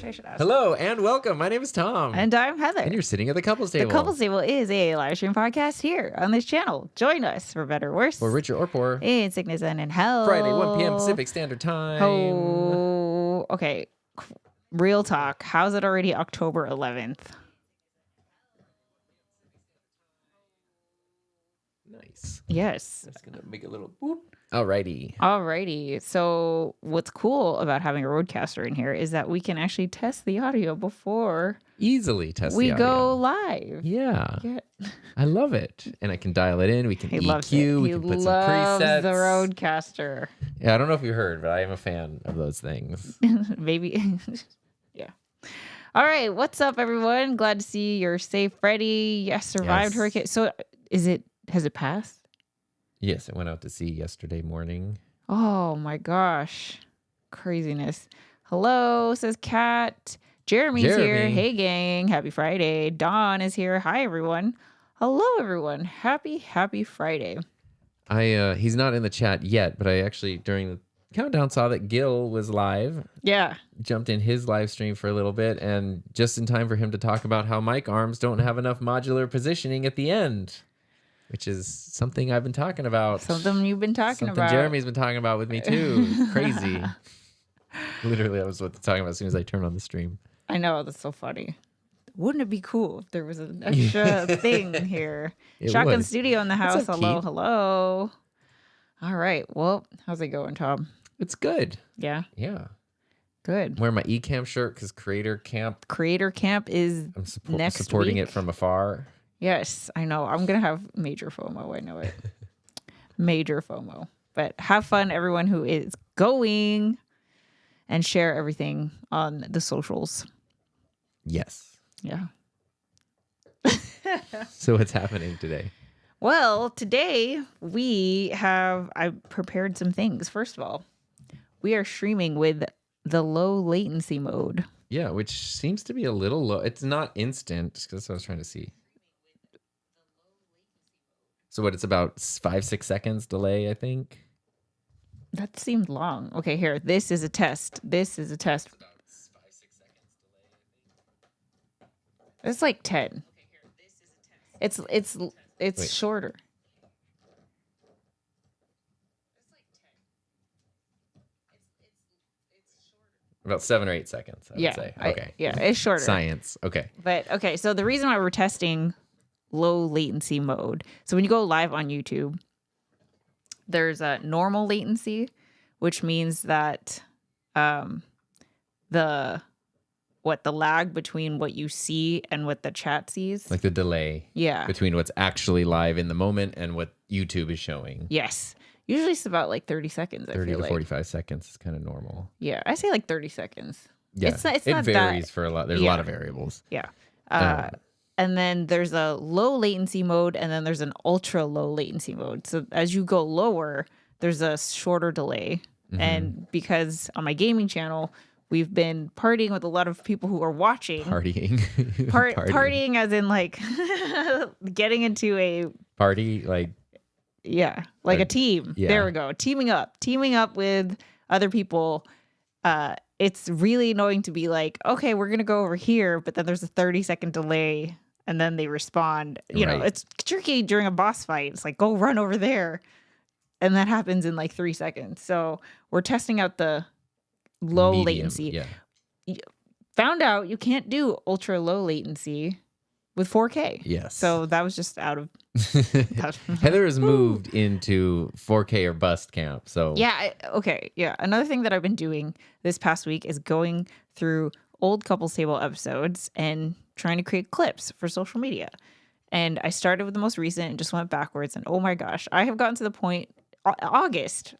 I should ask. Hello and welcome. My name is Tom. And I'm Heather. And you're sitting at the Couples Table. The Couples Table is a live stream podcast here on this channel. Join us for better or worse. For richer or poor. In sickness and in health. Friday, 1 p.m. Pacific Standard Time. Oh, okay. Real talk. How's it already October 11th? Nice. Yes. That's going to make a little boop. Alrighty. Alrighty. So what's cool about having a roadcaster in here is that we can actually test the audio before easily test we the audio. go live. Yeah. I love it. And I can dial it in. We can He EQ. loves it. We He can put some loves presets. the roadcaster. Yeah, I don't know if you heard, but I am a fan of those things. Maybe. Yeah. All right. What's up, everyone? Glad to see you're safe, Freddie. Yes, survived Yes. hurricane. So has it passed? Yes, I went out to sea yesterday morning. Oh my gosh. Craziness. Hello, says Kat. Jeremy's here. Hey, gang. Happy Friday. Dawn is here. Hi, everyone. Hello, everyone. Happy Friday. He's not in the chat yet, but I actually, during the countdown, saw that Gil was live. Yeah. Jumped in his live stream for a little bit, and just in time for him to talk about how mic arms don't have enough modular positioning at the end. Which is something I've been talking about. Something you've been talking about. Something Jeremy's been talking about with me too. Crazy. Literally, that was what they're talking about as soon as I turned on the stream. I know, that's so funny. Wouldn't it be cool if there was an extra thing here? Shotgun would. Studio in the house. up, Hello, Keith? hello. All right. Well, how's it going, Tom? It's good. Yeah, Yeah. good. I'm wearing my eCamp shirt because Creator Camp, Creator Camp is I'm next supporting week. it from afar. Yes, I know. I'm going to have major FOMO. I know it. Major FOMO. But have fun, everyone who is going, and share everything on the socials. Yes. Yeah. So what's happening today? Well, today I prepared some things. First of all, we are streaming with the low latency mode. Yeah, which seems to be a little low. It's not instant, because that's what I was trying to see. So what, it's about 5-6 seconds delay, I think. That seemed long. Okay, here. This is a test. It's like 10. It's Wait. shorter. About 7 or 8 seconds, I would say. Okay. It's shorter. Science. Okay. But okay, so the reason why we're testing low latency mode. So when you go live on YouTube, there's a normal latency, which means that the the lag between what you see and what the chat sees. Like the delay. Yeah. Between what's actually live in the moment and what YouTube is showing. Yes. Usually it's about like 30 seconds. 30 to 45 seconds is kind of normal. Yeah. I say like 30 seconds. Yeah. It's not it varies that, for a lot. There's a lot of variables. Yeah. And then there's a low latency mode, and then there's an ultra low latency mode. So as you go lower, there's a shorter delay. Mm-hmm. And because on my gaming channel, we've been partying with a lot of people who are watching. Partying as in like getting into a party, like. Yeah, like a team. Yeah. There we go. Teaming up with other people. It's really annoying to be like, okay, we're going to go over here, but then there's a 30-second delay and then they respond. You know, it's tricky during a boss fight. It's like, go run over there. And that happens in like 3 seconds. So we're testing out the low latency. Yeah. Found out you can't do ultra low latency with 4K. Yes. So that was just out of... Heather has moved into 4K or bust camp. So yeah. Okay. Yeah. Another thing that I've been doing this past week is going through old Couples Table episodes and trying to create clips for social media. And I started with the most recent and just went backwards. And oh my gosh, I have gotten to the point, August,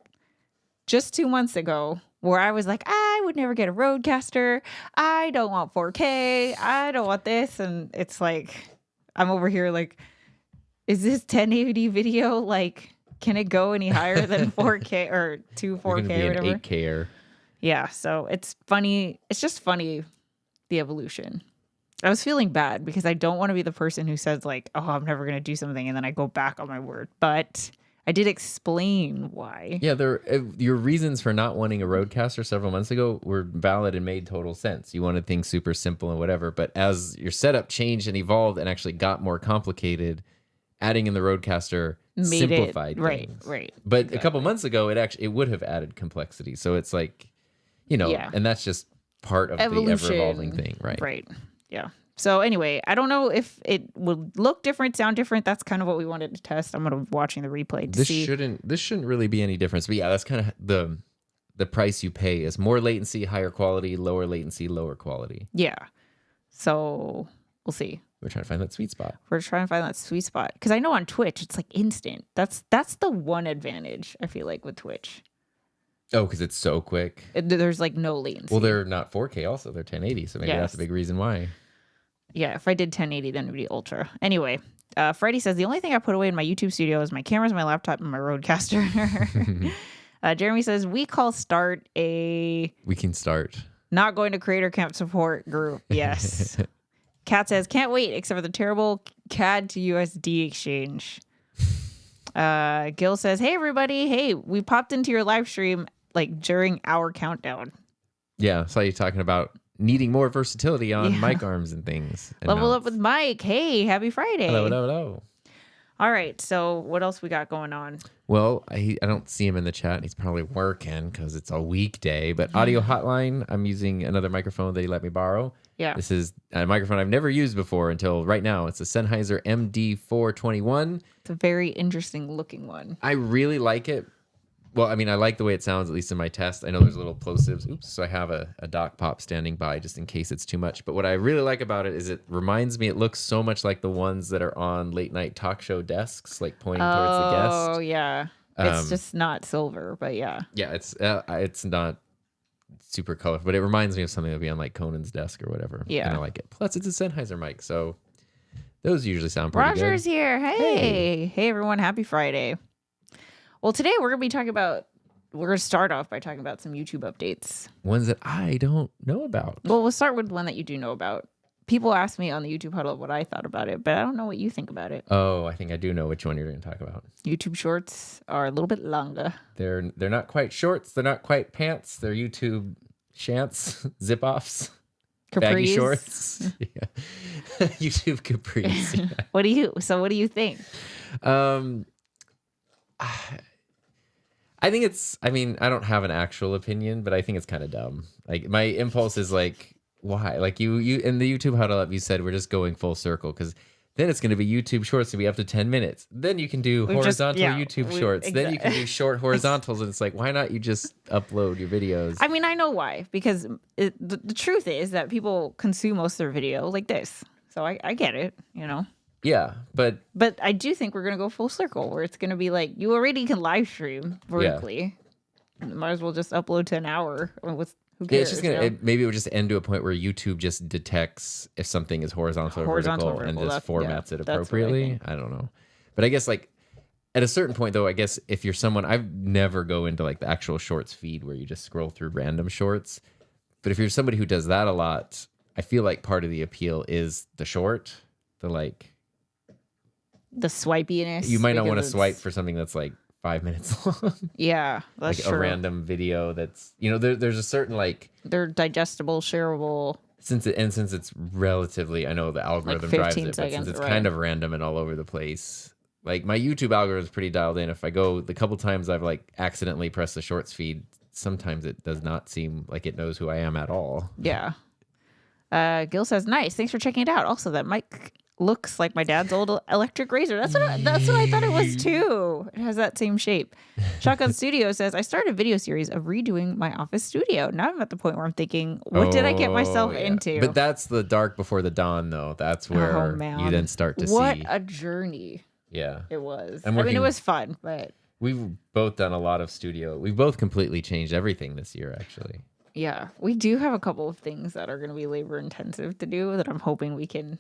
just 2 months ago, where I was like, I would never get a Rodecaster. I don't want 4K. I don't want this. And it's like, I'm over here like, is this 1080 video? Like, can it go any higher than 4K or 2 4K or whatever? 8K. Yeah. So it's funny. It's just funny, the evolution. I was feeling bad because I don't want to be the person who says like, oh, I'm never going to do something. And then I go back on my word. But I did explain why. Yeah, your reasons for not wanting a Rodecaster several months ago were valid and made total sense. You wanted things super simple and whatever. But as your setup changed and evolved and actually got more complicated, adding in the Rodecaster simplified things. Right. But exactly. A couple months ago, it would have added complexity. So it's like, and that's just part of evolution. The ever-evolving thing, right? Right. Yeah. So anyway, I don't know if it would look different, sound different. That's kind of what we wanted to test. I'm going to be watching the replay to see. This shouldn't really be any difference. But yeah, that's kind of the price you pay is more latency, higher quality, lower latency, lower quality. Yeah. So we'll see. We're trying to find that sweet spot. Because I know on Twitch, it's like instant. That's the one advantage, I feel like, with Twitch. Oh, because it's so quick. There's like no latency. Well, they're not 4K also. They're 1080. So maybe that's a big reason why. Yeah, if I did 1080, then it would be ultra. Anyway, Freddie says, the only thing I put away in my YouTube studio is my cameras, my laptop, and my Rodecaster. Jeremy says, we can start. Not going to creator camp support group. Yes. Kat says, can't wait, except for the terrible CAD to USD exchange. Gil says, hey, everybody. Hey, we popped into your live stream like during our countdown. Yeah, saw you talking about needing more versatility on mic arms and things. And Level up with Mike. Hey, happy Friday. Hello. All right, so what else we got going on? Well, I don't see him in the chat. He's probably working because it's a weekday. But audio hotline, I'm using another microphone that he let me borrow. Yeah. This is a microphone I've never used before until right now. It's a Sennheiser MD421. It's a very interesting looking one. I really like it. Well, I mean, I like the way it sounds, at least in my test. I know there's little plosives. Oops. So I have a dock pop standing by just in case it's too much. But what I really like about it is it reminds me, it looks so much like the ones that are on late night talk show desks, like pointing towards the guest. Oh, yeah. It's just not silver, but yeah. Yeah, it's not super colorful, but it reminds me of something that would be on like Conan's desk or whatever. Yeah. And I like it. Plus, it's a Sennheiser mic, so those usually sound pretty good. Roger's here. Hey, everyone. Happy Friday. Well, today we're going to start off by talking about some YouTube updates. Ones that I don't know about. Well, we'll start with one that you do know about. People ask me on the YouTube huddle what I thought about it, but I don't know what you think about it. Oh, I think I do know which one you're going to talk about. YouTube shorts are a little bit longer. They're not quite shorts. They're not quite pants. They're YouTube shants, zip-offs, baggy shorts. Yeah. YouTube capris. Yeah. What do you think? I think I don't have an actual opinion, but I think it's kind of dumb. Like my impulse is like, why? Like you in the YouTube huddle up, you said we're just going full circle because Then it's going to be YouTube Shorts to be up to 10 minutes. Then you can do horizontal YouTube Shorts. Then you can do short horizontals. And it's like, why not you just upload your videos? I mean, I know why. Because the truth is that people consume most of their video like this. So I get it, you know. Yeah, but I do think we're going to go full circle where it's going to be like, you already can live stream vertically. Yeah. Might as well just upload to an hour. Who cares? Yeah, it's just gonna. Maybe it would just end to a point where YouTube just detects if something is horizontal or vertical and just formats it appropriately. I don't know, but I guess like at a certain point though, I guess if you're someone, I've never go into like the actual shorts feed where you just scroll through random shorts. But if you're somebody who does that a lot, I feel like part of the appeal is the short, the swipiness. You might not want to swipe for something that's like 5 minutes long. Yeah, that's like true. A random video that's, you know, there's a certain like... They're digestible, shareable. Since it's relatively, I know the algorithm like drives it, but since it's kind of random and all over the place. Like my YouTube algorithm is pretty dialed in. If I go, the couple times I've like accidentally pressed the shorts feed, sometimes it does not seem like it knows who I am at all. Yeah. Gil says, nice. Thanks for checking it out. Also, that mic looks like my dad's old electric razor. That's what I thought it was too. It has that same shape. Shotgun Studio says, I started a video series of redoing my office studio. Now I'm at the point where I'm thinking, what did I get myself into? But that's the dark before the dawn, though. That's where you then start to see. What a journey. Yeah. It was. I mean, it was fun, but... We've both done a lot of studio. We've both completely changed everything this year, actually. Yeah. We do have a couple of things that are going to be labor intensive to do that I'm hoping we can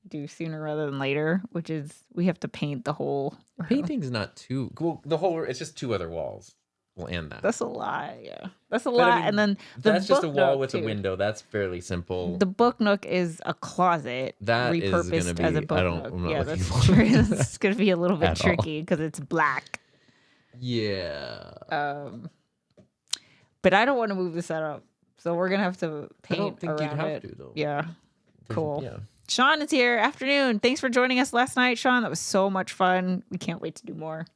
do sooner rather than later, which is we have to paint the whole room. Painting's not too well, it's just 2 other walls. We'll end that. That's a lot. Yeah, that's a lot. I mean, and then that's just a wall with a window. That's fairly simple. The book nook is a closet that repurposed is gonna be, as a book nook. Yeah, that's true. It's gonna be a little bit tricky because it's black. Yeah. But I don't want to move the setup, so we're gonna have to paint. I don't think you'd have to though. Yeah. Cool. Yeah. Sean is here. Afternoon. Thanks for joining us last night, Sean. That was so much fun. We can't wait to do more.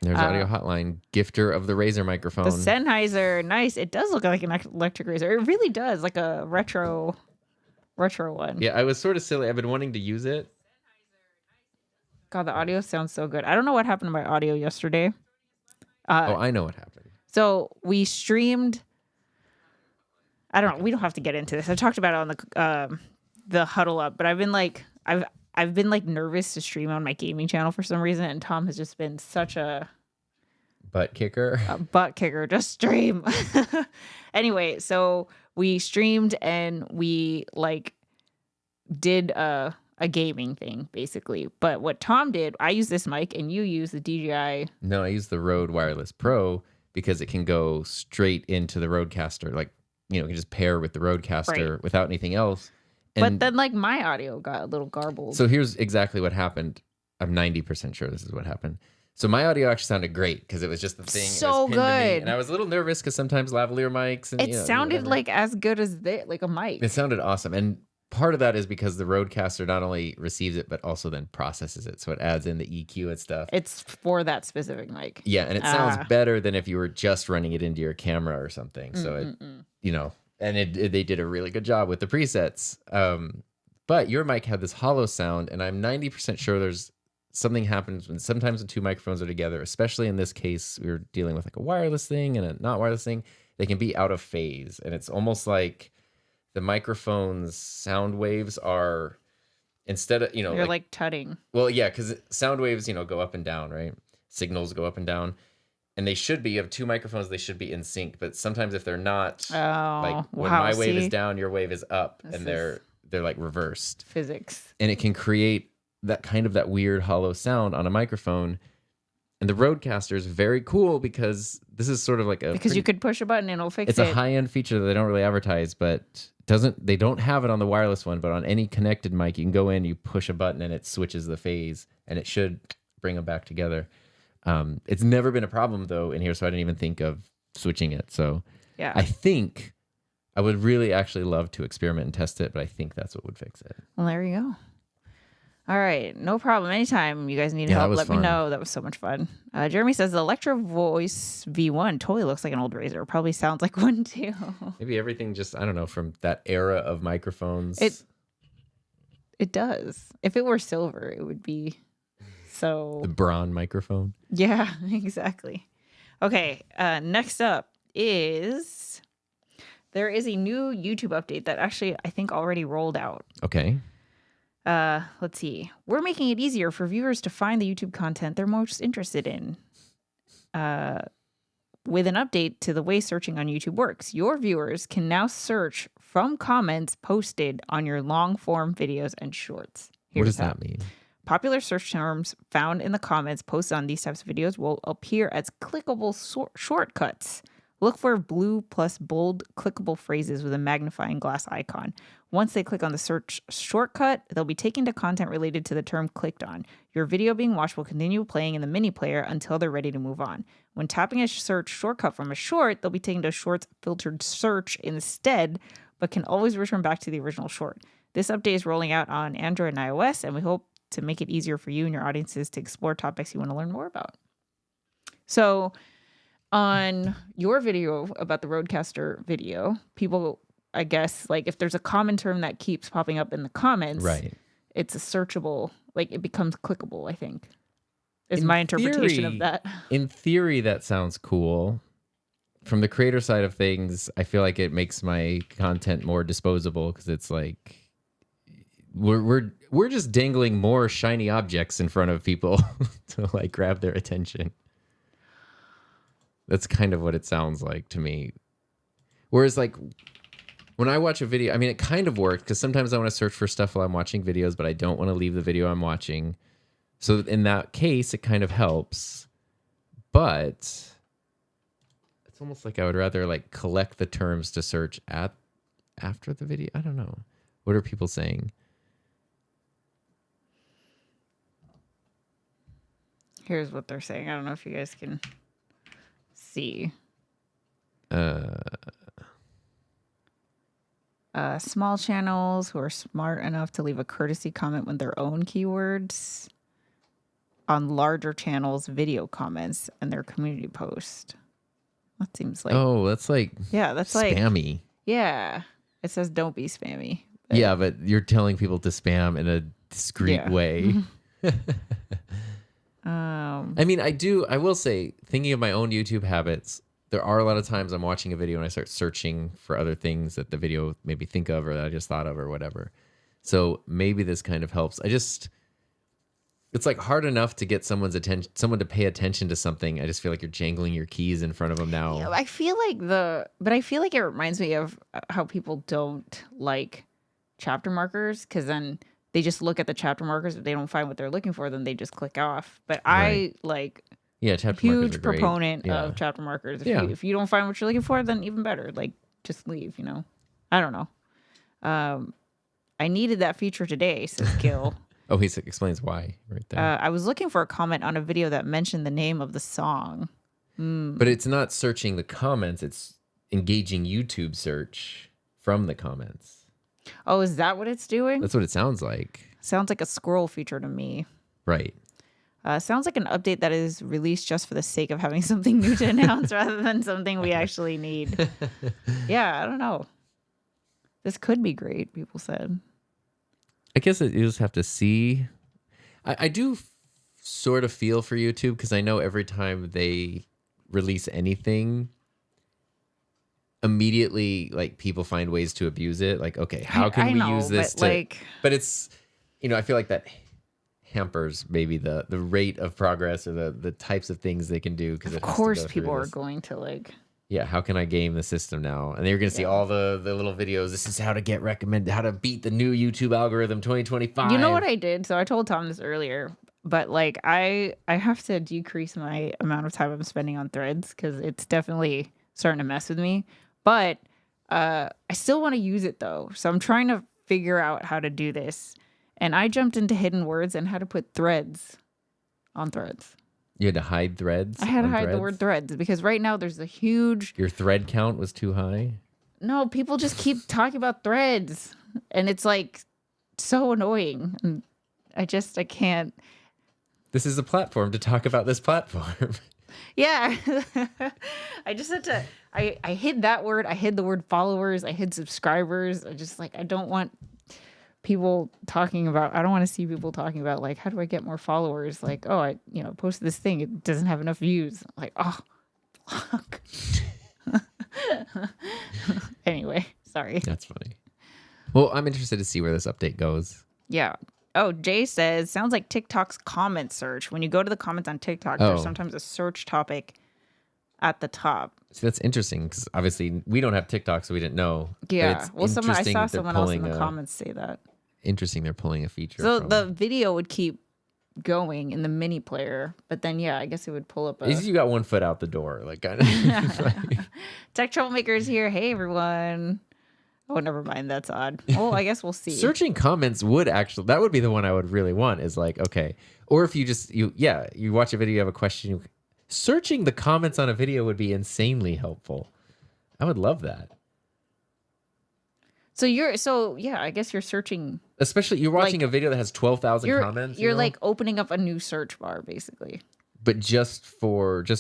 There's Audio Hotline, gifter of the Razer microphone. The Sennheiser. Nice. It does look like an electric razor. It really does. Like a retro one. Yeah, I was sort of silly. I've been wanting to use it. God, the audio sounds so good. I don't know what happened to my audio yesterday. I know what happened. So we streamed. I don't know. We don't have to get into this. I talked about it on the Huddle Up, but I've been like nervous to stream on my gaming channel for some reason, and Tom has just been such a butt kicker. Just stream. Anyway, so we streamed and we like did a gaming thing basically. But what Tom did, I use this mic and you use the DJI. No, I use the Rode Wireless Pro because it can go straight into the Rodecaster. Like, you know, you can just pair with the Rodecaster without anything else. But then, like, my audio got a little garbled. So here's exactly what happened. I'm 90% sure this is what happened. So my audio actually sounded great because it was just the thing. So good. And I was a little nervous because sometimes lavalier mics. And, it sounded like as good as like a mic. It sounded awesome. And part of that is because the Rodecaster not only receives it, but also then processes it. So it adds in the EQ and stuff. It's for that specific mic. Yeah. And it sounds better than if you were just running it into your camera or something. So it, you know. And they did a really good job with the presets. But your mic had this hollow sound, and I'm 90% sure there's something happens when 2 microphones are together, especially in this case, we were dealing with like a wireless thing and a not wireless thing. They can be out of phase. And it's almost like the microphone's sound waves are, instead of, you know. You're like tutting. Well, yeah, because sound waves, you know, go up and down, right? Signals go up and down. And they should be, you have 2 microphones, they should be in sync. But sometimes if they're not, like when my wave is down, your wave is up, and they're like reversed. Physics. And it can create that weird hollow sound on a microphone. And the Rodecaster is very cool because this is sort of like you could push a button and it'll fix it. It's a high-end feature that they don't really advertise, but they don't have it on the wireless one, but on any connected mic, you can go in, you push a button, and it switches the phase, and it should bring them back together. It's never been a problem though in here, so I didn't even think of switching it. So yeah, I think I would really actually love to experiment and test it, but I think that's what would fix it. Well, there you go. All right, no problem. Anytime you guys need help, let me know. That was so much fun. Jeremy says the Electro Voice V1 totally looks like an old Razor. Probably sounds like one too. Maybe everything just, I don't know, from that era of microphones. It does. If it were silver, it would be so. The brawn microphone. Yeah, exactly. Okay, next up is there is a new YouTube update that actually I think already rolled out. Okay. Let's see. We're making it easier for viewers to find the YouTube content they're most interested in. With an update to the way searching on YouTube works, your viewers can now search from comments posted on your long form videos and shorts. What does that mean? Popular search terms found in the comments posted on these types of videos will appear as clickable shortcuts. Look for blue plus bold clickable phrases with a magnifying glass icon. Once they click on the search shortcut, they'll be taken to content related to the term clicked on. Your video being watched will continue playing in the mini player until they're ready to move on. When tapping a search shortcut from a short, they'll be taken to a short's filtered search instead, but can always return back to the original short. This update is rolling out on Android and iOS, and we hope to make it easier for you and your audiences to explore topics you want to learn more about. So on your video about the Rodecaster video, people, I guess, like if there's a common term that keeps popping up in the comments, right, it's a searchable, like it becomes clickable, I think, is my interpretation of that. In theory, that sounds cool. From the creator side of things, I feel like it makes my content more disposable because it's like we're just dangling more shiny objects in front of people to like grab their attention. That's kind of what it sounds like to me. Whereas like when I watch a video, I mean, it kind of worked because sometimes I want to search for stuff while I'm watching videos, but I don't want to leave the video I'm watching. So in that case, it kind of helps. But it's almost like I would rather like collect the terms to search after the video. I don't know. What are people saying? Here's what they're saying. I don't know if you guys can see. Small channels who are smart enough to leave a courtesy comment with their own keywords on larger channels, video comments, and their community post. That seems like... Oh, that's like... Yeah, that's spammy. like... Spammy. Yeah. It says don't be spammy. But... Yeah, but you're telling people to spam in a discreet way. I mean, I will say, thinking of my own YouTube habits, there are a lot of times I'm watching a video and I start searching for other things that the video made me think of or that I just thought of or whatever. So maybe this kind of helps. It's like hard enough to get someone to pay attention to something. I just feel like you're jangling your keys in front of them now. Yeah, I feel like it reminds me of how people don't like chapter markers because then they just look at the chapter markers. If they don't find what they're looking for, then they just click off. But right. Huge proponent of chapter markers. If you don't find what you're looking for, then even better. Like, just leave, I don't know. I needed that feature today, says Gil. Oh, he explains why right there. I was looking for a comment on a video that mentioned the name of the song. But it's not searching the comments. It's engaging YouTube search from the comments. Oh, is that what it's doing? That's what it sounds like. Sounds like a scroll feature to me. Right. Sounds like an update that is released just for the sake of having something new to announce rather than something we actually need. Yeah, I don't know. This could be great, people said. I guess you just have to see. I do sort of feel for YouTube because I know every time they release anything, immediately like people find ways to abuse it. Like, okay, how can we use this but it's, I feel like that hampers maybe the rate of progress or the types of things they can do. Because of course people are going to like... Yeah, how can I game the system now? And they're going to see all the little videos. This is how to get recommended, how to beat the new YouTube algorithm 2025. You know what I did? So I told Tom this earlier, but like I have to decrease my amount of time I'm spending on Threads because it's definitely starting to mess with me. But I still want to use it though. So I'm trying to figure out how to do this. And I jumped into hidden words and how to put threads on Threads. You had to hide threads? I had to hide the word threads because right now there's a huge... Your thread count was too high? No, people just keep talking about threads. And it's like so annoying. And I can't... This is a platform to talk about this platform. Yeah. I just had to... I hid that word. I hid the word followers. I hid subscribers. I don't want people talking about, I don't want to see people talking about like, how do I get more followers? Like, oh, I, posted this thing. It doesn't have enough views. Like, oh, fuck. Anyway, sorry. That's funny. Well, I'm interested to see where this update goes. Yeah. Oh, Jay says, sounds like TikTok's comment search. When you go to the comments on TikTok, there's sometimes a search topic at the top. So that's interesting because obviously we don't have TikTok, so we didn't know. Yeah. Well, I saw someone else in the comments say that. Interesting. They're pulling a feature. So the video would keep going in the mini player, but then, yeah, I guess it would pull up you got one foot out the door. Like, kind of. Tech Troublemakers here. Hey, everyone. Oh, never mind. That's odd. Well, I guess we'll see. Searching comments that would be the one I would really want is like, okay. Or if you just, you watch a video, you have a question. Searching the comments on a video would be insanely helpful. I would love that. I guess you're searching. Especially you're watching a video that has 12,000 comments. You're like opening up a new search bar, basically. But just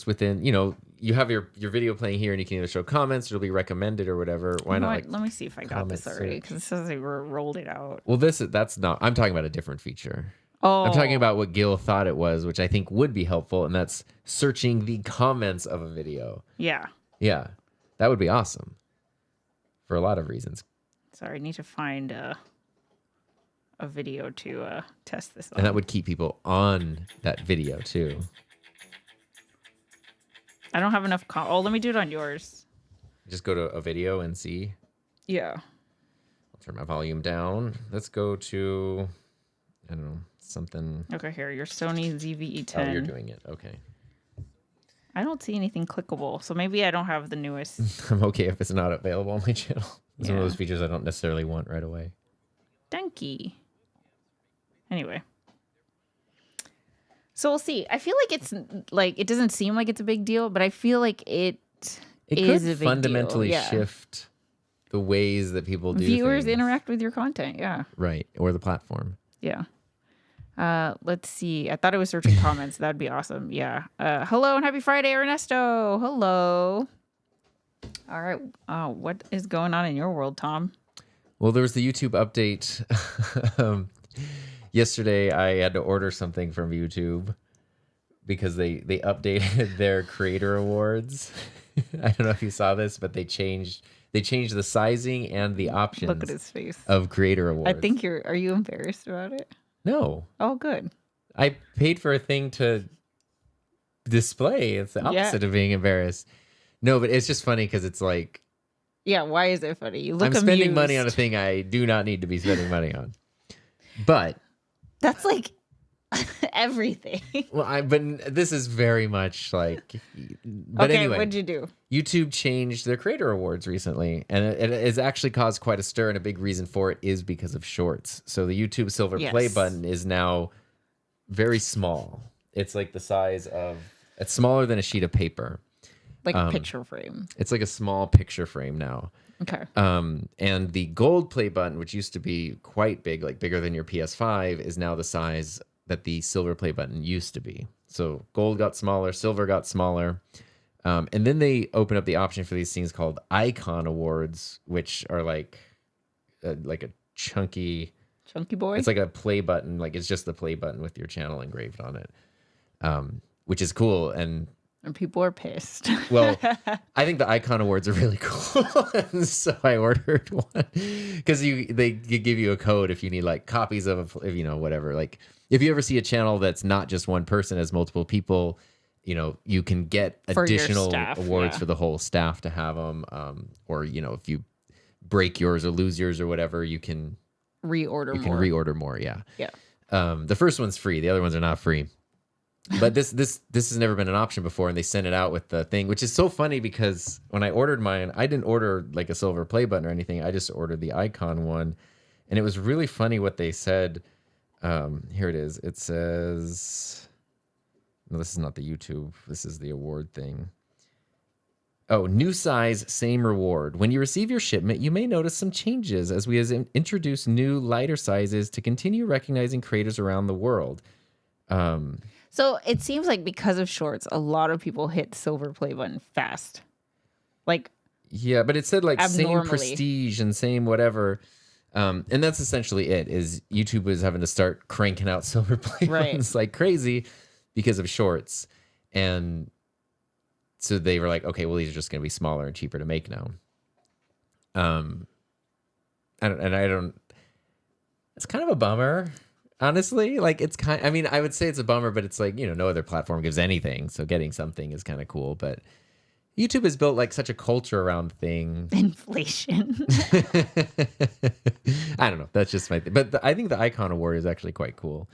within, you have your video playing here and you can either show comments or it'll be recommended or whatever. Why not? Let me see if I got this already because it says they rolled it out. Well, that's not, I'm talking about a different feature. Oh. I'm talking about what Gil thought it was, which I think would be helpful. And that's searching the comments of a video. Yeah. Yeah. That would be awesome for a lot of reasons. Sorry, I need to find a video to test this on. And that would keep people on that video too. I don't have enough. Let me do it on yours. Just go to a video and see. Yeah. I'll turn my volume down. Let's go to, I don't know, something. Okay, here, your Sony ZV-E10. Oh, you're doing it. Okay. I don't see anything clickable, so maybe I don't have the newest. I'm okay if it's not available on my channel. It's one of those features I don't necessarily want right away. Donkey. Anyway. So we'll see. I feel like it's like, it doesn't seem like it's a big deal, but I feel like it is a big deal. Fundamentally shift the ways that people do Viewers things. Interact with your content, yeah. Right, or the platform. Yeah. Let's see. I thought it was searching comments. That'd be awesome. Yeah. Hello and happy Friday, Ernesto. Hello. All right. What is going on in your world, Tom? Well, there was the YouTube update. Yesterday, I had to order something from YouTube because they updated their creator awards. I don't know if you saw this, but they changed the sizing and the options. Look at his face. Of creator awards. I think are you embarrassed about it? No. Oh, good. I paid for a thing to display. It's the opposite of being embarrassed. No, but it's just funny because it's like. Yeah, why is it funny? You look I'm spending money on a thing I do not need to be spending money on. But. That's like everything. Well, but this is very much like. But okay, anyway, what'd you do? YouTube changed their creator awards recently, and it has actually caused quite a stir. And a big reason for it is because of shorts. So the YouTube Silver Play button is now very small. It's like the size of. It's smaller than a sheet of paper. Like a picture frame. It's like a small picture frame now. Okay. And the gold play button, which used to be quite big, like bigger than your PS5, is now the size that the silver play button used to be. So gold got smaller, silver got smaller. And then they open up the option for these things called icon awards, which are like a chunky boy. It's like a play button. Like it's just the play button with your channel engraved on it, which is cool. And people are pissed. Well, I think the icon awards are really cool. And so I ordered one because they give you a code if you need like copies of, whatever. Like if you ever see a channel that's not just one person, has multiple people, you can get additional awards for the whole staff to have them. Or, if you break yours or lose yours or whatever, you can reorder more. Yeah. Yeah. The first one's free. The other ones are not free. But this has never been an option before, and they sent it out with the thing, which is so funny because when I ordered mine, I didn't order like a silver play button or anything. I just ordered the icon one, and it was really funny what they said. Here it is. It says, no, this is not the YouTube. This is the award thing. Oh, new size, same reward. When you receive your shipment, you may notice some changes as we introduce new lighter sizes to continue recognizing creators around the world. So it seems like because of shorts, a lot of people hit silver play button fast. Like, yeah, but it said like abnormally. Same prestige and same whatever. And that's essentially it, is YouTube was having to start cranking out silver play phones like crazy because of shorts. And so they were like, okay, well, these are just going to be smaller and cheaper to make now. It's kind of a bummer, honestly. Like I mean, I would say it's a bummer, but it's like, no other platform gives anything. So getting something is kind of cool, but YouTube has built like such a culture around thing. Inflation. I don't know. That's just my thing. But I think the icon award is actually quite cool.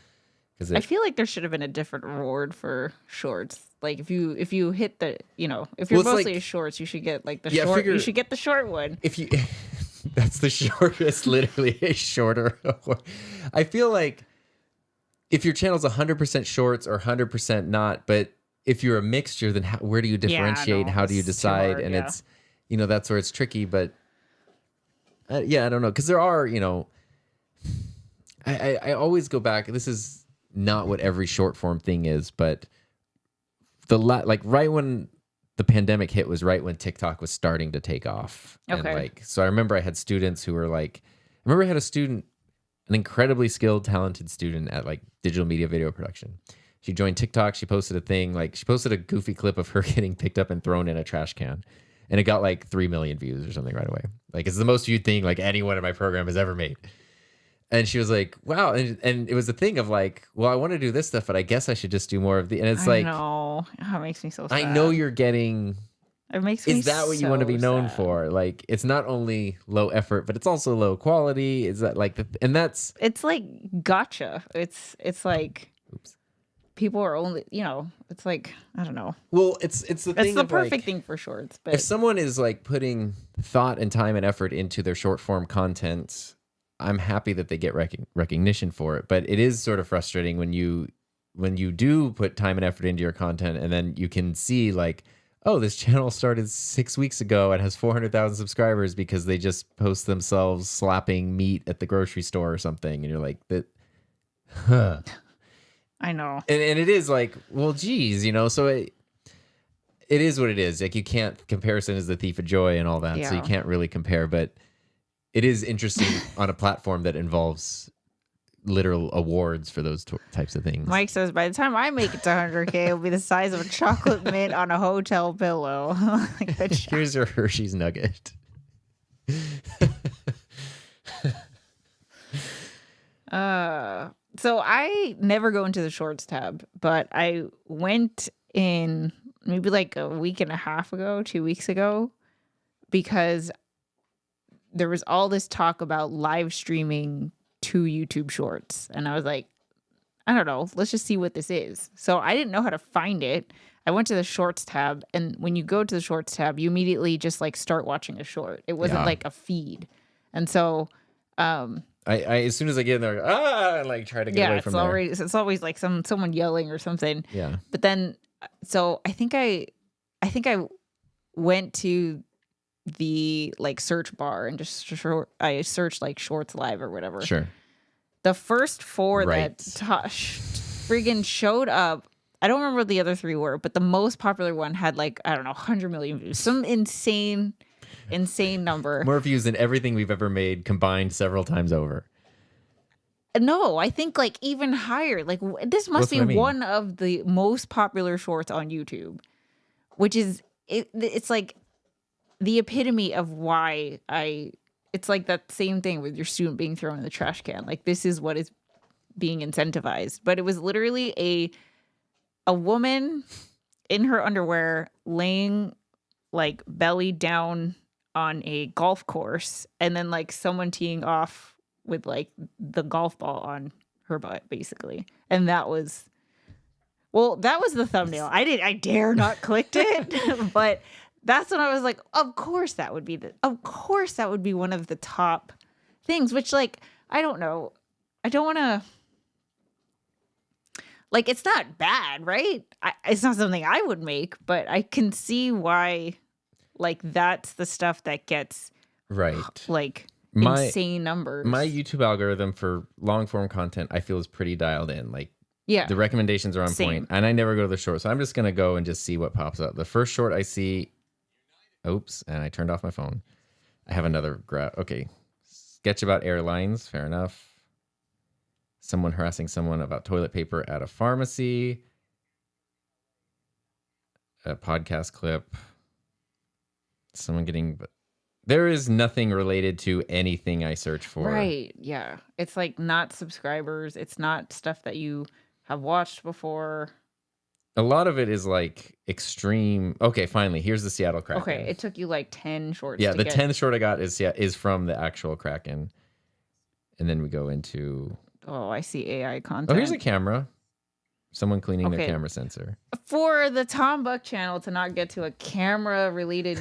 I feel like there should have been a different reward for shorts. Like if you hit the, if you're mostly shorts, you should get like the short. You should get the short one. If you, that's the shortest, literally a shorter award. I feel like if your channel's 100% shorts or 100% not, but if you're a mixture, then where do you differentiate? How do you decide? Hard, it's, that's where it's tricky. But I don't know. Because there are, I always go back. This is not what every short form thing is, but right when the pandemic hit was right when TikTok was starting to take off. Okay. And so I remember I had students who were like, I had a student, an incredibly skilled, talented student at like digital media video production. She joined TikTok. She posted a thing, she posted a goofy clip of her getting picked up and thrown in a trash can. And it got like 3 million views or something right away. Like it's the most viewed thing like anyone in my program has ever made. And she was like, wow. And it was a thing of like, well, I want to do this stuff, but I guess I should just do more of the, and it's like, no, it makes me so sad. I know you're getting, it makes me is that what you want to be known for? Like, it's not only low effort, but it's also low quality. Is that like, it's like gotcha. It's like, oops. People are only, it's like, I don't know. Well, it's the thing. It's the perfect thing for shorts. But if someone is like putting thought and time and effort into their short form content, I'm happy that they get recognition for it. But it is sort of frustrating when you do put time and effort into your content, and then you can see like, oh, this channel started 6 weeks ago and has 400,000 subscribers because they just post themselves slapping meat at the grocery store or something, and you're like, that. I know. And it is like, well, geez, so it is what it is. Like, you can't, comparison is the thief of joy and all that. Yeah. So you can't really compare, but it is interesting on a platform that involves literal awards for those types of things. Mike says, by the time I make it to 100K, it'll be the size of a chocolate mint on a hotel pillow. Here's your Hershey's nugget. So I never go into the shorts tab, but I went in maybe like a week and a half ago, 2 weeks ago, because there was all this talk about live streaming to YouTube shorts. And I was like, I don't know, let's just see what this is. So I didn't know how to find it. I went to the shorts tab, and when you go to the shorts tab, you immediately just like start watching a short. It wasn't like a feed. And so, I as soon as I get in there, and like try to get away from there. It's always like someone yelling or something. Yeah. But then, so I think I went to the like search bar and just I searched like shorts live or whatever. Sure. The first four that friggin' showed up, I don't remember what the other three were, but the most popular one had like, I don't know, 100 million views. Some insane number. More views than everything we've ever made combined several times over. No, I think like even higher. Like this must be one of the most popular shorts on YouTube, which is, it's like the epitome of why it's like that same thing with your student being thrown in the trash can. Like this is what is being incentivized. But it was literally a woman in her underwear laying like belly down on a golf course, and then like someone teeing off with like the golf ball on her butt, basically. And that was the thumbnail. I dare not clicked it, but that's when I was like, of course that would be one of the top things, which like, I don't know. I don't want to, like, it's not bad, right? It's not something I would make, but I can see why, like, that's the stuff that gets like insane numbers. My YouTube algorithm for long form content, I feel, is pretty dialed in. Like, the recommendations are on point, and I never go to the short. So I'm just going to go and just see what pops up. The first short I see, oops, and I turned off my phone. I have another grab. Okay. sketch about airlines. Fair enough. Someone harassing someone about toilet paper at a pharmacy. A podcast clip. Someone getting... There is nothing related to anything I search for. Right. Yeah. It's like not subscribers. It's not stuff that you have watched before. A lot of it is like extreme. Okay, finally, here's the Seattle Kraken. Okay, it took you like 10 shorts. Yeah, to the get... 10th short I got is from the actual Kraken. And then we go into... Oh, I see AI content. Oh, here's a camera. Someone cleaning their camera sensor. For the Tom Buck channel to not get to a camera-related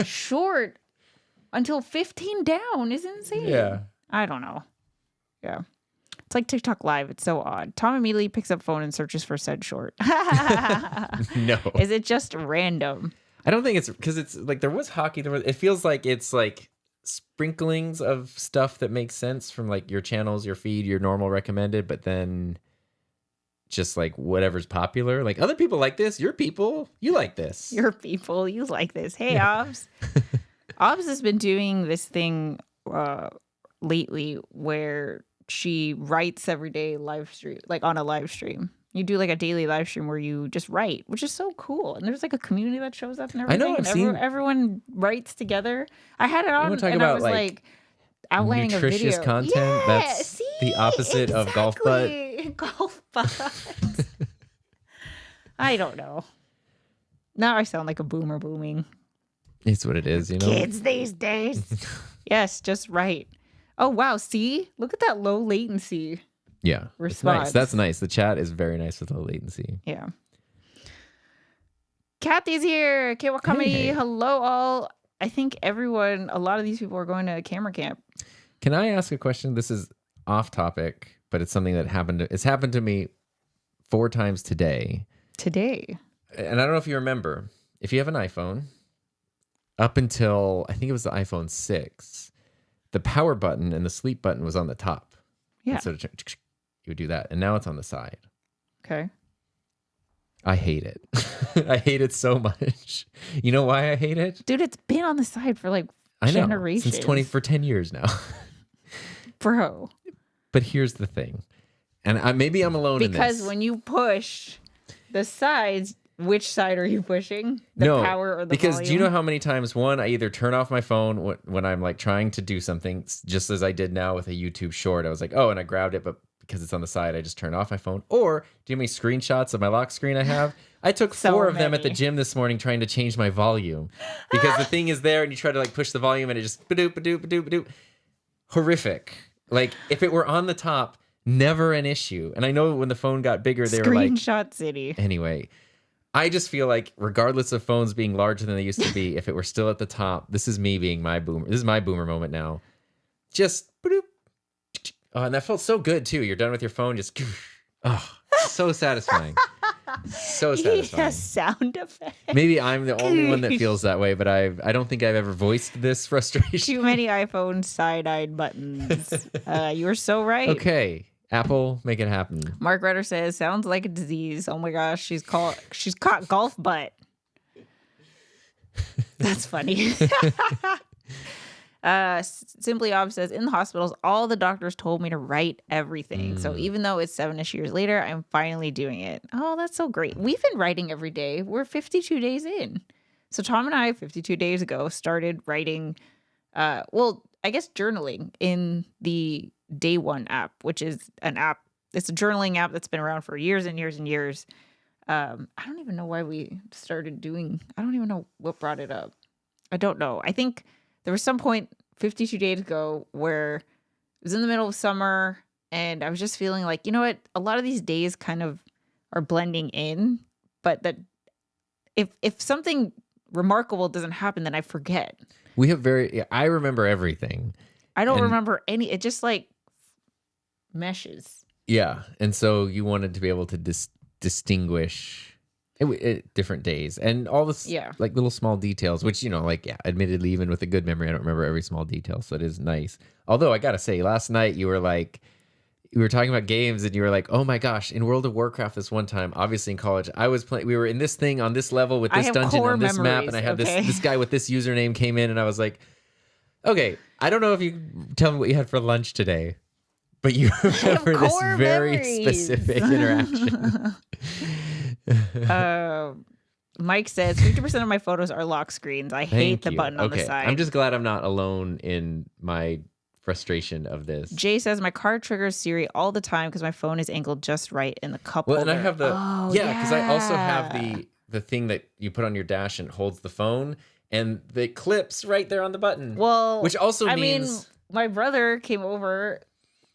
short until 15 down is insane. Yeah. I don't know. Yeah. It's like TikTok Live. It's so odd. Tom immediately picks up phone and searches for said short. No. Is it just random? I don't think it's because it's like there was hockey. It feels like it's like sprinklings of stuff that makes sense from like your channels, your feed, your normal recommended, but then just like whatever's popular. Like other people like this. Your people, you like this. Your people, you like this. Hey, yeah. Obs. Obs has been doing this thing lately where she writes every day live stream, like on a live stream. You do like a daily live stream where you just write, which is so cool. And there's like a community that shows up and everything. I know. And everyone writes together. I had it on and I was like outlining a video. Nutritious content. Yeah, that's see? the opposite of golf butt. Golf butt. I don't know. Now I sound like a boomer booming. It's what it is, you know. Kids these days. Yes, just right. Oh, wow. See? Look at that low latency. Yeah. Response. Nice. That's nice. The chat is very nice with low latency. Yeah. Kathy's here. K-Wa Comedy. Hey. Hello, all. I think a lot of these people are going to camera camp. Can I ask a question? This is off topic, but it's something that it's happened to me 4 times today. Today? And I don't know if you remember. If you have an iPhone, up until, I think it was the iPhone 6, the power button and the sleep button was on the top. Yeah. So you would do that. And now it's on the side. Okay. I hate it. I hate it so much. You know why I hate it? Dude, it's been on the side for like generations. Since for 10 years now. Bro. But here's the thing. And maybe I'm alone in this. Because when you push the sides, which side are you pushing? The power or the volume? Do you know how many times, one, I either turn off my phone when I'm like trying to do something, just as I did now with a YouTube short. I was like, oh, and I grabbed it, but because it's on the side, I just turn off my phone. Or do you know how many screenshots of my lock screen I have? I took 4 of them at the gym this morning trying to change my volume. Because the thing is there and you try to like push the volume and it just ba-doop, ba-doop, ba-doop, ba-doop. Horrific. Like if it were on the top, never an issue. And I know when the phone got bigger, they were like... Screenshot City. Anyway, I just feel like regardless of phones being larger than they used to be, if it were still at the top, this is me being my boomer. This is my boomer moment now. Just... ba-doop. Oh, and that felt so good too. You're done with your phone, just so satisfying. So satisfying. Yeah, sound effect. Maybe I'm the only one that feels that way, but I don't think I've ever voiced this frustration. Too many iPhone side-eyed buttons. You were so right. Okay, Apple, make it happen. Mark Rutter says, sounds like a disease. Oh my gosh, she's caught golf butt. That's funny. Simply Ob says, in the hospitals, all the doctors told me to write everything. So even though it's 7-ish years later, I'm finally doing it. Oh, that's so great. We've been writing every day. We're 52 days in. So Tom and I, 52 days ago, started writing, I guess journaling in the Day One app, which is an app. It's a journaling app that's been around for years and years and years. I don't even know why we started I don't even know what brought it up. I don't know. I think there was some point 52 days ago where it was in the middle of summer and I was just feeling like, you know what? A lot of these days kind of are blending in, but that if something remarkable doesn't happen, then I forget. I remember everything. I don't remember any. It just like meshes. Yeah. And so you wanted to be able to distinguish different days and all this like little small details, which, admittedly, even with a good memory, I don't remember every small detail. So it is nice. Although I got to say, last night you were talking about games and you were like, oh my gosh, in World of Warcraft this one time, obviously in college, I was playing, we were in this thing on this level with this dungeon on this map. And I had this guy with this username came in and I was like, okay, I don't know if you tell me what you had for lunch today, but you remember this very specific interaction. Mike says 50% of my photos are lock screens. I hate the button on the side. I'm just glad I'm not alone in my frustration of this. Jay says my car triggers Siri all the time because my phone is angled just right in the cup holder. Well, and I have the because I also have the thing that you put on your dash and holds the phone, and it clips right there on the button. Well, which also means mean, my brother came over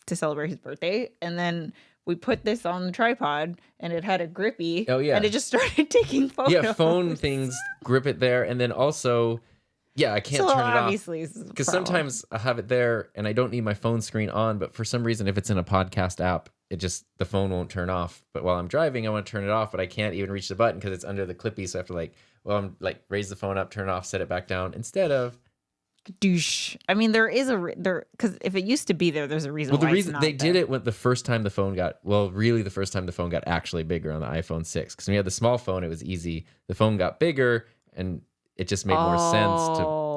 to celebrate his birthday, and then we put this on the tripod, and it had a grippy. Oh, yeah. And it just started taking photos. Yeah, phone things grip it there. And then also, I can't turn it obviously off. Because sometimes I have it there, and I don't need my phone screen on. But for some reason, if it's in a podcast app, the phone won't turn off. But while I'm driving, I want to turn it off, but I can't even reach the button because it's under the clippy. So I have to raise the phone up, turn it off, set it back down. Instead of... douche. I mean, there is because if it used to be there's a reason. Well, the why reason it's not they there. did it when the first time the phone got the first time the phone got actually bigger on the iPhone 6. Because when you had the small phone, it was easy. The phone got bigger, and it just made more sense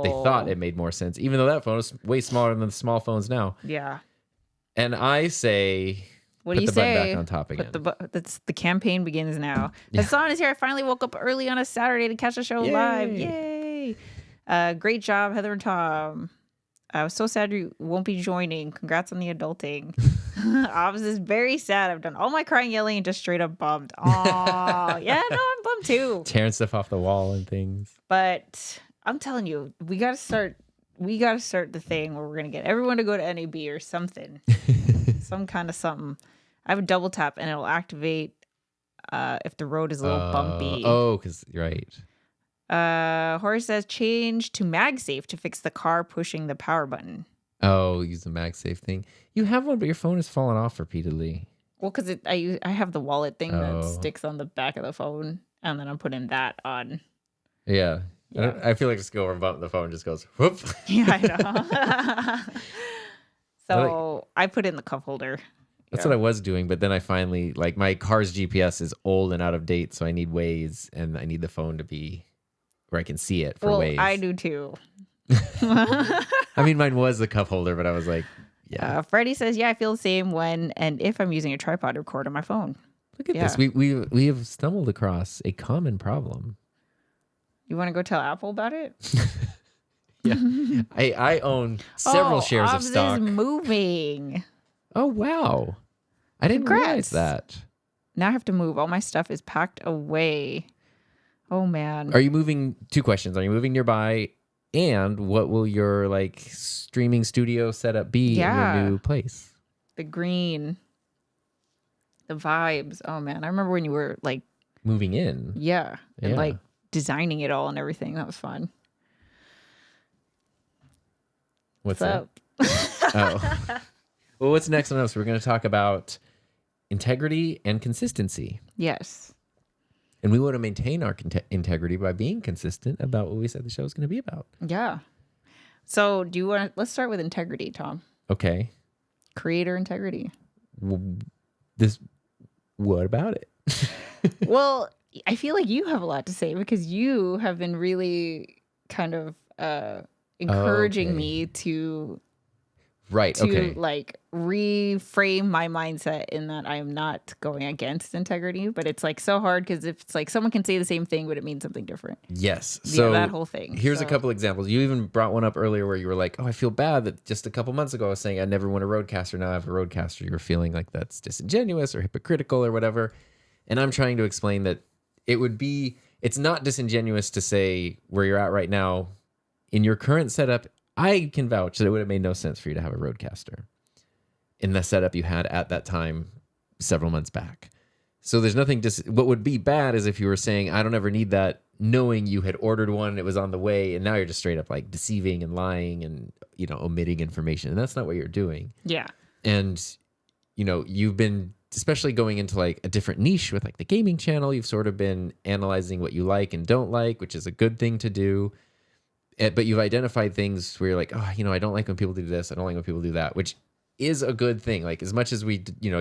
They thought it made more sense, even though that phone is way smaller than the small phones now. Yeah. And I say, what do you the say? button back on top again. The campaign begins now. Yeah. Hassan is here. I finally woke up early on a Saturday to catch the show live. Yay! Great job, Heather and Tom. I was so sad you won't be joining. Congrats on the adulting. I was just very sad. I've done all my crying, yelling, and just straight up bummed. Oh, yeah, no, I'm bummed too. Tearing stuff off the wall and things. But I'm telling you, we gotta start the thing where we're gonna get everyone to go to NAB or something. Some kind of something. I have a double tap and it'll activate if the road is a little bumpy. Oh, because you're right. Horace says change to MagSafe to fix the car pushing the power button. Oh, use the MagSafe thing. You have one, but your phone has fallen off repeatedly. Well, because I have the wallet thing that sticks on the back of the phone, and then I'm putting that on. Yeah. I feel like just go over and bump the phone just goes whoop. Yeah, I know. So I put it in the cup holder. That's what I was doing, but then I finally my car's GPS is old and out of date, so I need Waze, and I need the phone to be where I can see it for Waze. I do too. I mean, mine was the cup holder, but I was like, yeah. Freddie says, I feel the same when and if I'm using a tripod to record on my phone. Look at this. We have stumbled across a common problem. You want to go tell Apple about it? Yeah. I own several shares of stock. Is moving. Oh, wow. I didn't realize that. Now I have to move. All my stuff is packed away. Oh, man. Are you moving? 2 questions. Are you moving nearby? And what will your streaming studio setup be in your new place? The green. The vibes. Oh, man. I remember when you were moving in. Yeah. And designing it all and everything. That was fun. What's up? Oh. Well, what's next on us? We're going to talk about integrity and consistency. Yes. And we want to maintain our integrity by being consistent about what we said the show is going to be about. Yeah. So do you want to, let's start with integrity, Tom. Okay. Creator integrity. What about it? Well, I feel like you have a lot to say because you have been really kind of encouraging me to reframe my mindset in that I am not going against integrity, but it's so hard because if it's someone can say the same thing but it means something different. Yes. So that whole thing. Here's a couple examples. You even brought one up earlier where you were like, oh, I feel bad that just a couple months ago I was saying I never want a roadcaster. Now I have a roadcaster. You were feeling like that's disingenuous or hypocritical or whatever. And I'm trying to explain that it's not disingenuous to say where you're at right now in your current setup. I can vouch that it would have made no sense for you to have a roadcaster in the setup you had at that time several months back. So there's nothing what would be bad is if you were saying, I don't ever need that, knowing you had ordered one and it was on the way, and now you're just straight up deceiving and lying and, omitting information. And that's not what you're doing. Yeah. And, you've been, especially going into a different niche with the gaming channel, you've sort of been analyzing what you like and don't like, which is a good thing to do. But you've identified things where you're I don't like when people do this. I don't like when people do that, which is a good thing. As much as you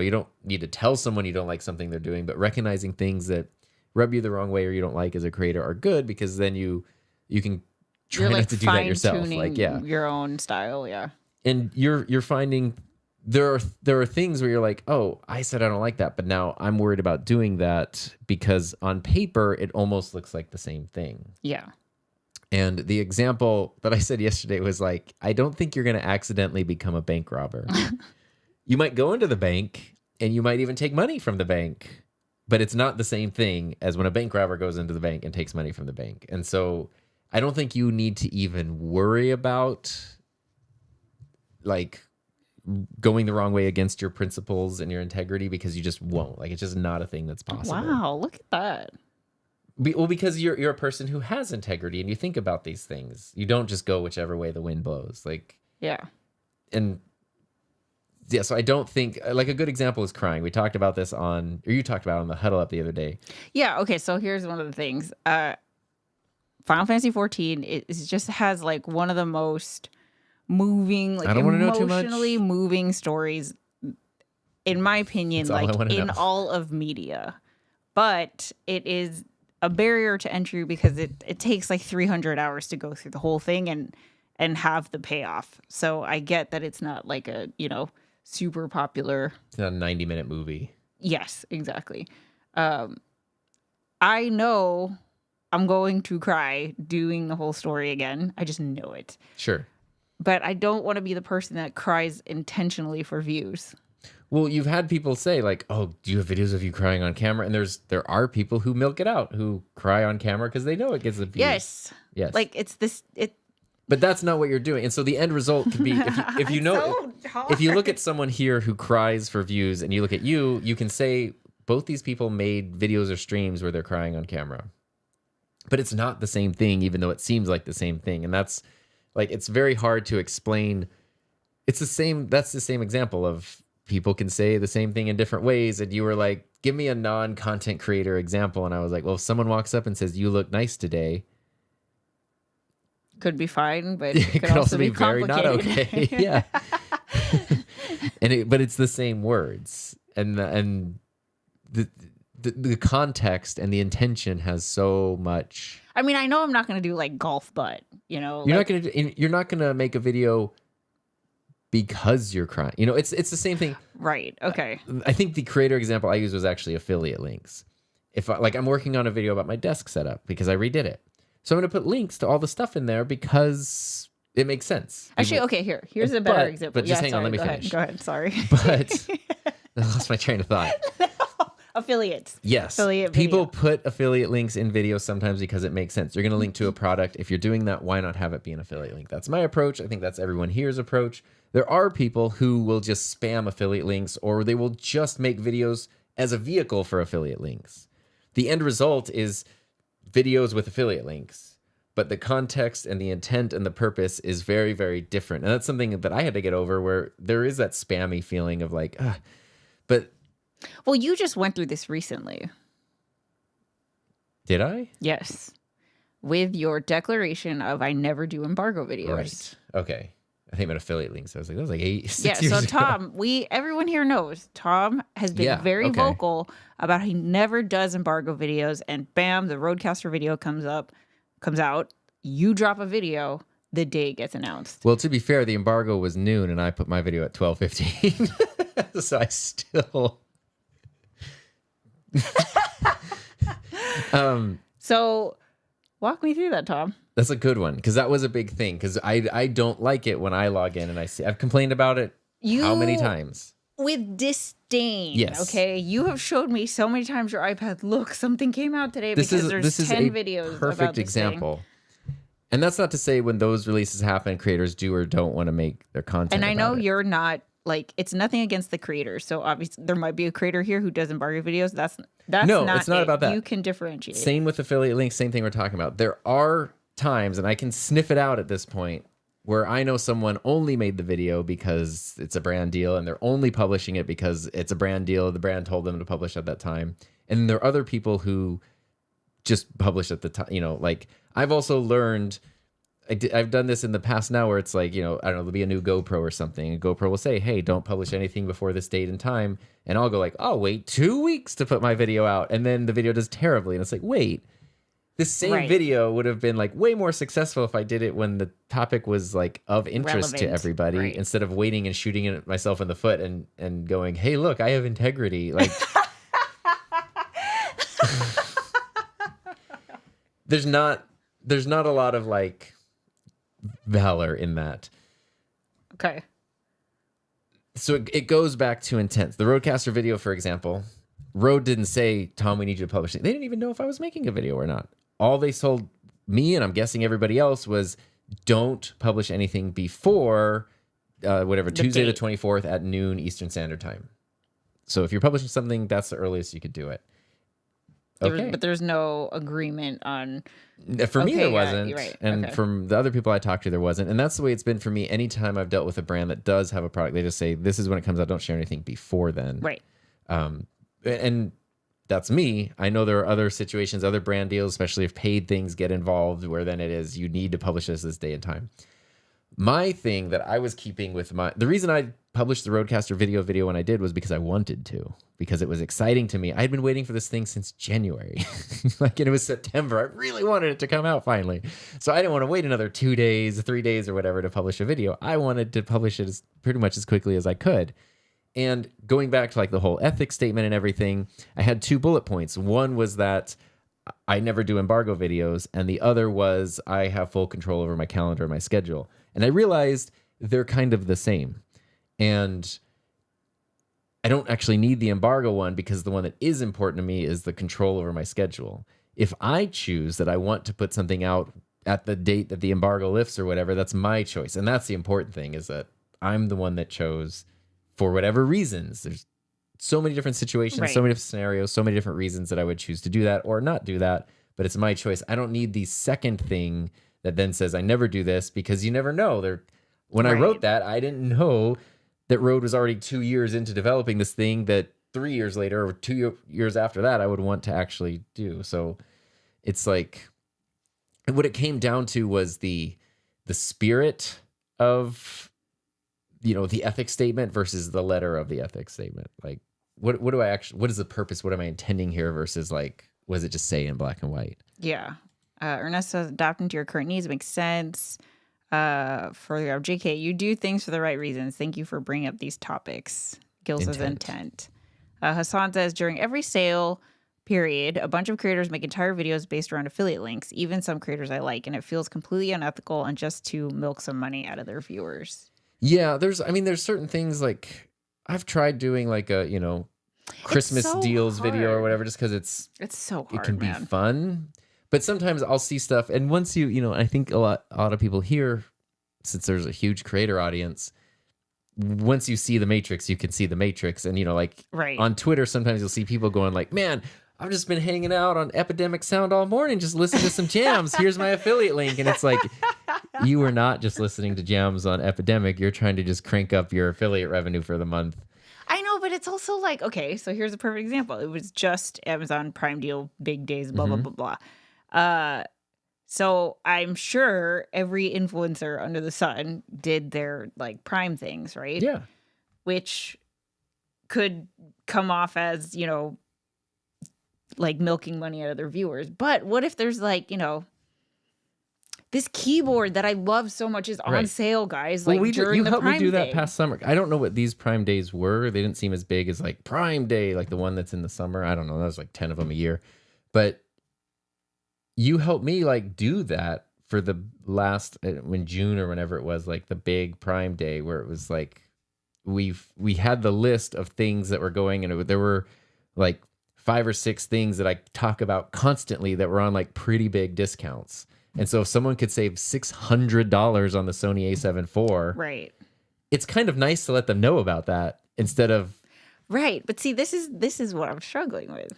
don't need to tell someone you don't like something they're doing, but recognizing things that rub you the wrong way or you don't like as a creator are good, because then you can try not to do that yourself. Like, yeah, your own style. Yeah. And you're finding there are things where you're like, oh, I said I don't like that, but now I'm worried about doing that because on paper it almost looks like the same thing. Yeah. And the example that I said yesterday was like, I don't think you're going to accidentally become a bank robber. You might go into the bank and you might even take money from the bank, but it's not the same thing as when a bank robber goes into the bank and takes money from the bank. And so I don't think you need to even worry about like going the wrong way against your principles and your integrity, because you just won't. Like, it's just not a thing that's possible. Wow, look at that. Well, because you're a person who has integrity and you think about these things. You don't just go whichever way the wind blows. Like, yeah. And yeah, so I don't think, like, a good example is crying. We talked about this you talked about it on the Huddle Up the other day. Yeah, okay, so here's one of the things. Final Fantasy 14, it just has like one of the most moving, like emotionally moving stories, in my opinion, like in all of media. But it is a barrier to entry because it takes like 300 hours to go through the whole thing and have the payoff. So I get that it's not like a, super popular. It's not a 90-minute movie. Yes, exactly. I know I'm going to cry doing the whole story again. I just know it. Sure. But I don't want to be the person that cries intentionally for views. Well, you've had people say like, "Oh, do you have videos of you crying on camera?" And there are people who milk it out, who cry on camera because they know it gets the views. Yes. Like it's this. But that's not what you're doing. And so the end result could be if you know if you look at someone here who cries for views and you look at you can say both these people made videos or streams where they're crying on camera. But it's not the same thing, even though it seems like the same thing. And that's like, it's very hard to explain. That's the same example of people can say the same thing in different ways. And you were like, give me a non-content creator example. And I was like, well, if someone walks up and says, you look nice today. Could be fine, but it could also be very not okay. Yeah. But it's the same words. And the context and the intention has so much. I mean, I know I'm not going to do like golf butt, You're not going to make a video because you're crying. It's the same thing. Right. Okay. I think the creator example I used was actually affiliate links. If I'm working on a video about my desk setup because I redid it. So I'm going to put links to all the stuff in there because it makes sense. Actually, okay, here's a better example. But just hang on, let me finish. Go ahead. Sorry. But I lost my train of thought. Affiliates. Yes. People put affiliate links in videos sometimes because it makes sense. You're going to link to a product. If you're doing that, why not have it be an affiliate link? That's my approach. I think that's everyone here's approach. There are people who will just spam affiliate links, or they will just make videos as a vehicle for affiliate links. The end result is videos with affiliate links, but the context and the intent and the purpose is very, very different. And that's something that I had to get over, where there is that spammy feeling of like, but. Well, you just went through this recently. Did I? Yes. With your declaration of I never do embargo videos. Right. Okay. I think about affiliate links. I was like, that was like 6 years ago. So Tom, everyone here knows Tom has been very vocal about how he never does embargo videos, and bam, the Roadcaster video comes out. You drop a video the day it gets announced. Well, to be fair, the embargo was noon and I put my video at 12:15. So I still So walk me through that, Tom. That's a good one, because that was a big thing, because I don't like it when I log in and I see. I've complained about it how many times? With disdain. Yes. Okay. You have showed me so many times your iPad. Look, something came out today because there's 10 videos. Perfect example. And that's not to say when those releases happen, creators do or don't want to make their content. And I know you're not like, it's nothing against the creators. So obviously there might be a creator here who does embargo videos. That's it's not about that. You can differentiate. Same with affiliate links. Same thing we're talking about. There are times, and I can sniff it out at this point, where I know someone only made the video because it's a brand deal and they're only publishing it because it's a brand deal. The brand told them to publish at that time. And there are other people who just publish at the time. Like I've also learned, I've done this in the past now, where it's like, I don't know, there'll be a new GoPro or something. And GoPro will say, hey, don't publish anything before this date and time. And I'll go like, I'll wait 2 weeks to put my video out. And then the video does terribly. And it's like, wait, This same video would have been like way more successful if I did it when the topic was like of interest to everybody, instead of waiting and shooting it myself in the foot and going, hey, look, I have integrity. Like, there's not a lot of like valor in that. Okay. So it goes back to intent. The Roadcaster video, for example, Rode didn't say, Tom, we need you to publish it. They didn't even know if I was making a video or not. All they told me, and I'm guessing everybody else, was don't publish anything before Tuesday the 24th at noon Eastern Standard Time. So if you're publishing something, that's the earliest you could do it. Okay. But there's no agreement on... For me, there wasn't. You're right. And from the other people I talked to, there wasn't. And that's the way it's been for me. Anytime I've dealt with a brand that does have a product, they just say, this is when it comes out. Don't share anything before then. Right. And that's me. I know there are other situations, other brand deals, especially if paid things get involved, where then it is, you need to publish this day and time. My thing that I was keeping with the reason I published the Roadcaster video when I did was because I wanted to, because it was exciting to me. I had been waiting for this thing since January. And it was September. I really wanted it to come out finally. So I didn't want to wait another 2 days, 3 days or whatever to publish a video. I wanted to publish it pretty much as quickly as I could. And going back to like the whole ethics statement and everything, I had 2 bullet points. One was that I never do embargo videos, and the other was I have full control over my calendar and my schedule. And I realized they're kind of the same. And I don't actually need the embargo one, because the one that is important to me is the control over my schedule. If I choose that I want to put something out at the date that the embargo lifts or whatever, that's my choice. And that's the important thing, is that I'm the one that chose, for whatever reasons. There's so many different situations, so many different scenarios, so many different reasons that I would choose to do that or not do that, but it's my choice. I don't need the second thing that then says I never do this, because you never know. When I wrote that, I didn't know that Rode was already 2 years into developing this thing that 3 years later or 2 years after that, I would want to actually do. So it's like, what it came down to was the spirit of, the ethics statement versus the letter of the ethics statement. Like, what is the purpose? What am I intending here versus like, what does it just say in black and white? Yeah. Ernest says, adapting to your current needs makes sense. For the JK, you do things for the right reasons. Thank you for bringing up these topics. Gil says intent. Hassan says, during every sale period, a bunch of creators make entire videos based around affiliate links, even some creators I like, and it feels completely unethical and just to milk some money out of their viewers. Yeah, there's certain things, like I've tried doing like a, Christmas deals video or whatever, just because it's so hard. It can be fun. But sometimes I'll see stuff, and once I think a lot of people here, since there's a huge creator audience, once you see the Matrix, you can see the Matrix. And, on Twitter, sometimes you'll see people going like, man, I've just been hanging out on Epidemic Sound all morning, just listening to some jams. Here's my affiliate link. And it's like, you were not just listening to jams on Epidemic. You're trying to just crank up your affiliate revenue for the month. I know, but it's also like, okay, so here's a perfect example. It was just Amazon Prime deal, big days, blah, blah, blah, blah. So I'm sure every influencer under the sun did their like Prime things, right? Yeah. Which could come off as, like milking money out of their viewers. But what if there's like, this keyboard that I love so much is on sale, guys. Like during the Prime helped me do that thing. past summer. I don't know what these Prime days were. They didn't seem as big as like Prime Day, like the one that's in the summer. I don't know. That was like 10 of them a year. But you helped me like do that for the last, when June or whenever it was, like the big Prime Day, where it was like, we had the list of things that were going, and there were like 5 or 6 things that I talk about constantly that were on like pretty big discounts. And so if someone could save $600 on the Sony A7 IV, right, it's kind of nice to let them know about that instead of... Right. But see, this is what I'm struggling with.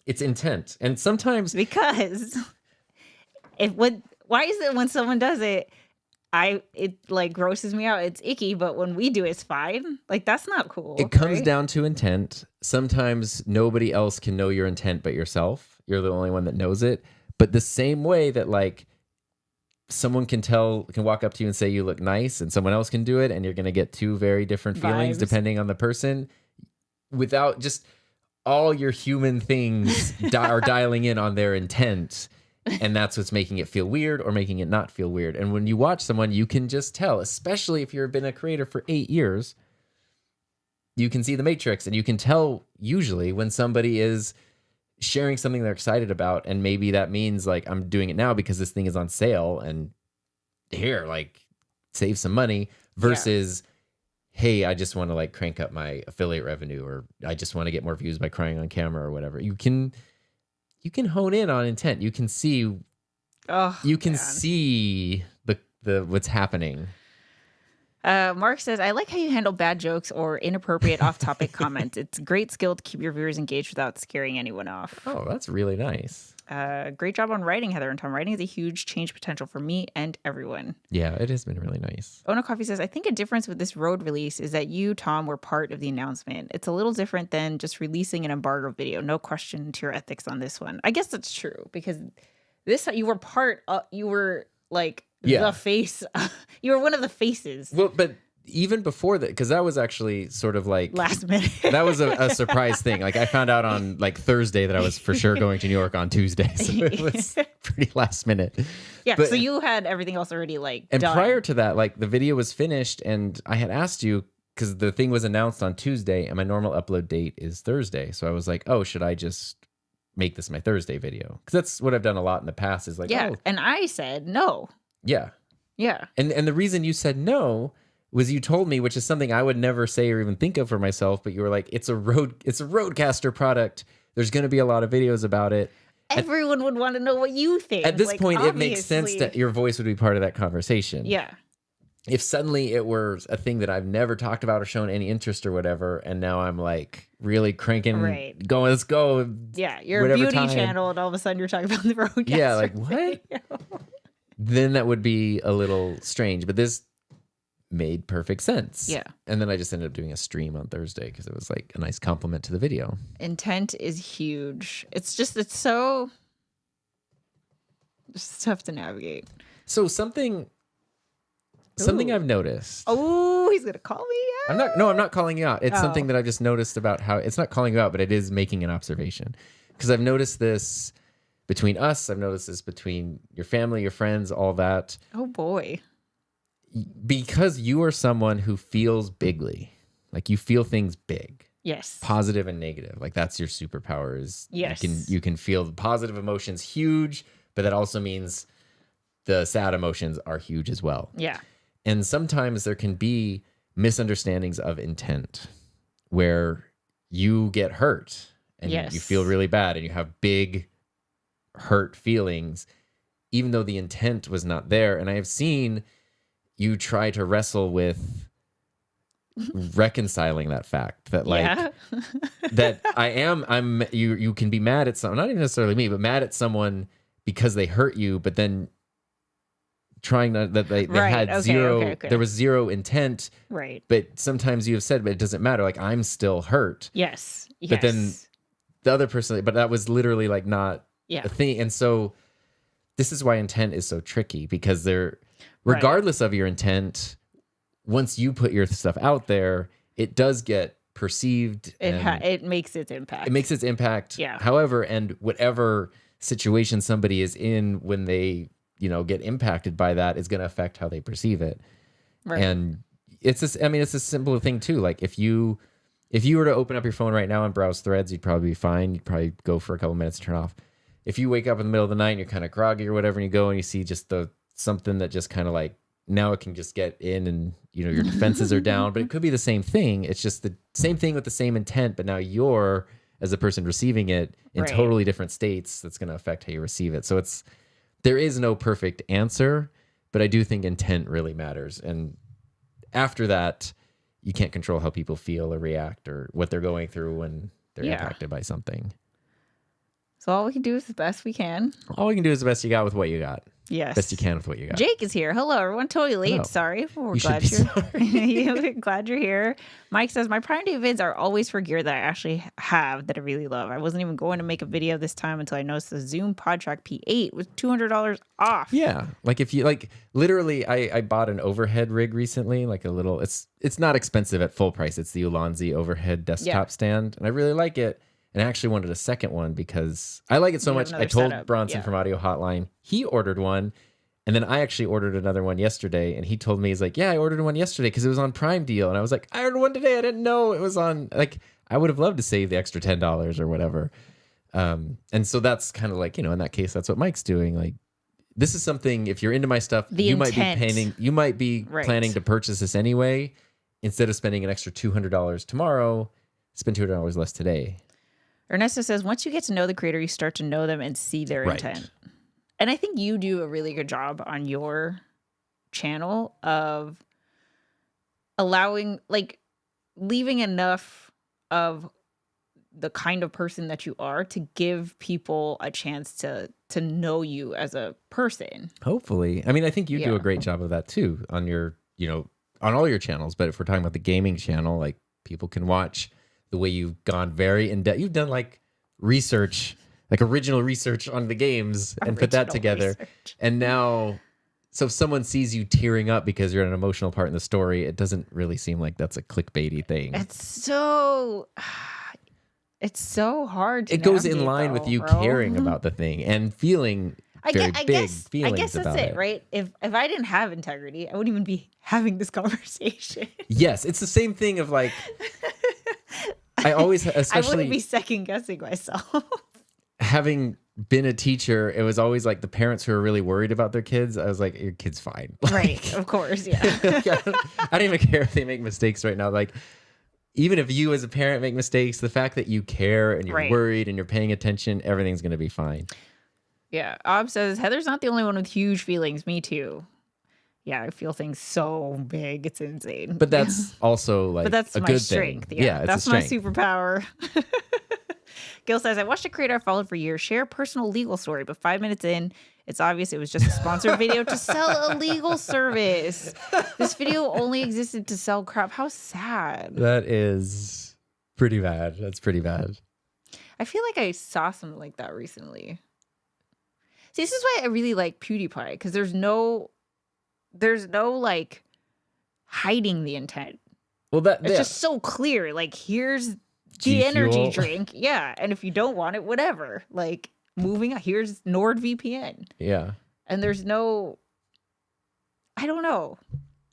It's intent. And sometimes... Because why is it when someone does it, it like grosses me out. It's icky, but when we do it's fine. Like, that's not cool. It comes down to intent. Sometimes nobody else can know your intent but yourself. You're the only one that knows it. But the same way that like someone can walk up to you and say you look nice, and someone else can do it, and you're going to get 2 very different feelings depending on the person, without just all your human things are dialing in on their intent. And that's what's making it feel weird or making it not feel weird. And when you watch someone, you can just tell, especially if you've been a creator for 8 years, you can see the matrix and you can tell usually when somebody is sharing something they're excited about. And maybe that means like, I'm doing it now because this thing is on sale and here, like save some money versus, hey, I just want to like crank up my affiliate revenue, or I just want to get more views by crying on camera or whatever. You can hone in on intent. You can see, see the what's happening. Mark says, I like how you handle bad jokes or inappropriate off-topic comments. It's a great skill to keep your viewers engaged without scaring anyone off. Oh, that's really nice. Great job on writing, Heather and Tom. Writing is a huge change potential for me and everyone. Yeah, it has been really nice. Ona Coffee says, I think a difference with this road release is that you, Tom, were part of the announcement. It's a little different than just releasing an embargo video. No question to your ethics on this one. I guess that's true because this, you were you were like the face. You were one of the faces. Well, but even before that, because that was actually sort of like last minute. That was a surprise thing. Like I found out on like Thursday that I was for sure going to New York on Tuesday. So it was pretty last minute. Yeah. But, so you had everything else already like and done. Prior to that, like the video was finished and I had asked you because the thing was announced on Tuesday and my normal upload date is Thursday. So I was like, oh, should I just make this my Thursday video? Because that's what I've done a lot in the past is like, oh. And I said no. Yeah. Yeah. And the reason you said no was you told me, which is something I would never say or even think of for myself, but you were like, it's a Rodecaster product. There's going to be a lot of videos about it. Everyone would want to know what you think. At this point, obviously. It makes sense that your voice would be part of that conversation. Yeah. If suddenly it were a thing that I've never talked about or shown any interest or whatever, and now I'm like really cranking, going, let's go. Yeah, you're a beauty channel, and all of a sudden you're talking about the Rodecaster. Yeah, like what? Then that would be a little strange, but this made perfect sense. Yeah. And then I just ended up doing a stream on Thursday because it was like a nice compliment to the video. Intent is huge. It's so tough to navigate. So something I've noticed. Oh, he's going to call me out. I'm not calling you out. It's something that I've just noticed about how it's not calling you out, but it is making an observation because I've noticed this between us. I've noticed this between your family, your friends, all that. Oh boy. Because you are someone who feels bigly, like you feel things big. Yes. Positive and negative. Like that's your superpower is yes. You can feel the positive emotions huge, but that also means the sad emotions are huge as well. Yeah. And sometimes there can be misunderstandings of intent where you get hurt and you feel really bad and you have big hurt feelings, even though the intent was not there. And I have seen you try to wrestle with reconciling that fact that like that you can be mad at someone, not even necessarily me, but mad at someone because they hurt you, but then trying to that they had zero there was zero intent, right? But sometimes you have said, but it doesn't matter, like I'm still hurt. Yes. But then the other person, but that was literally like not a thing. And so this is why intent is so tricky because regardless of your intent, once you put your stuff out there, it does get perceived. It makes its impact. It makes its impact. Yeah. However, and whatever situation somebody is in when they, get impacted by that is going to affect how they perceive it. Right. And it's a simple thing too. Like if you were to open up your phone right now and browse threads, you'd probably be fine. You'd probably go for a couple minutes and turn off. If you wake up in the middle of the night and you're kind of groggy or whatever, and you go and you see just something that just kind of like, now it can just get in and, your defenses are down, but it could be the same thing. It's just the same thing with the same intent, but now you're, as a person receiving it, in totally different states. That's going to affect how you receive it. So there is no perfect answer, but I do think intent really matters. And after that, you can't control how people feel or react or what they're going through when they're impacted by something. So all we can do is the best we can. All we can do is the best you got with what you got. Yes. Best you can with what you got. Jake is here. Hello, everyone. Totally late. Hello. Sorry. We're glad you're here. Mike says, my Prime Day vids are always for gear that I actually have that I really love. I wasn't even going to make a video this time until I noticed the Zoom PodTrack P8 was $200 off. Yeah. Like if you literally, I bought an overhead rig recently, like a little, it's not expensive at full price. It's the Ulanzi overhead desktop stand. And I really like it. And I actually wanted a second one because I like it so much. I told Bronson from Audio Hotline. He ordered one. And then I actually ordered another one yesterday. And he told me, he's like, yeah, I ordered one yesterday because it was on Prime deal. And I was like, I ordered one today. I didn't know it was on. Like, I would have loved to save the extra $10 or whatever. And so that's kind of like, in that case, that's what Mike's doing. Like, this is something, if you're into my stuff, you might be planning to purchase this anyway. Instead of spending an extra $200 tomorrow, spend $200 less today. Ernesto says, once you get to know the creator, you start to know them and see their intent. And I think you do a really good job on your channel of allowing, like, leaving enough of the kind of person that you are to give people a chance to know you as a person. Hopefully. I mean, I think you do a great job of that too on your, on all your channels. But if we're talking about the gaming channel, like, people can watch the way you've gone very in depth. You've done like research, like original research on the games and put that together. And now, so if someone sees you tearing up because you're in an emotional part in the story, it doesn't really seem like that's a clickbaity thing. It's so hard to It goes in line with you caring about the thing and feeling big feelings about it. I guess that's it, right? If I didn't have integrity, I wouldn't even be having this conversation. Yes, it's the same thing of like, I wouldn't be second guessing myself. Having been a teacher, it was always like the parents who were really worried about their kids. I was like, your kid's fine. Right, of course, yeah. I don't even care if they make mistakes right now. Like, even if you as a parent make mistakes, the fact that you care and you're worried and you're paying attention, everything's going to be fine. Yeah. Ob says, Heather's not the only one with huge feelings. Me too. Yeah, I feel things so big. It's insane. But that's also like a good strength. Thing. Yeah, that's my superpower. Gil says, I watched a creator I followed for years share a personal legal story, but 5 minutes in, it's obvious it was just a sponsored video to sell a legal service. This video only existed to sell crap. How sad. That is pretty bad. That's pretty bad. I feel like I saw something like that recently. See, this is why I really like PewDiePie, because there's no like hiding the intent. Well, it's just so clear. Like, here's the energy drink. Yeah. And if you don't want it, whatever. Like, moving on. Here's NordVPN. Yeah. And there's no, I don't know.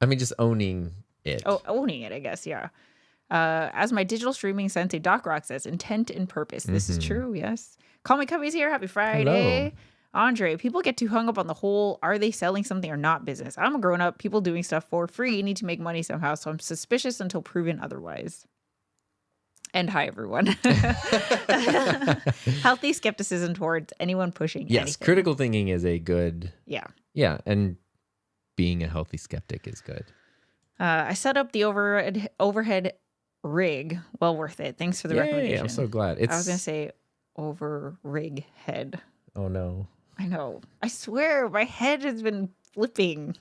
I mean, just owning it. Oh, owning it, I guess. Yeah. As my digital streaming sensei, Doc Rock says, intent and purpose. This is true. Yes. Call Me Cubby's here. Happy Friday. Hello. Andre, people get too hung up on the whole, are they selling something or not business? I'm a grown up. People doing stuff for free need to make money somehow. So I'm suspicious until proven otherwise. And hi, everyone. Healthy skepticism towards anyone pushing anything. Critical thinking is a good... Yeah, and being a healthy skeptic is good. I set up the overhead rig. Well worth it. Thanks for the recommendation. I'm so glad. I was going to say rig head. Oh, no. I know. I swear, my head has been flipping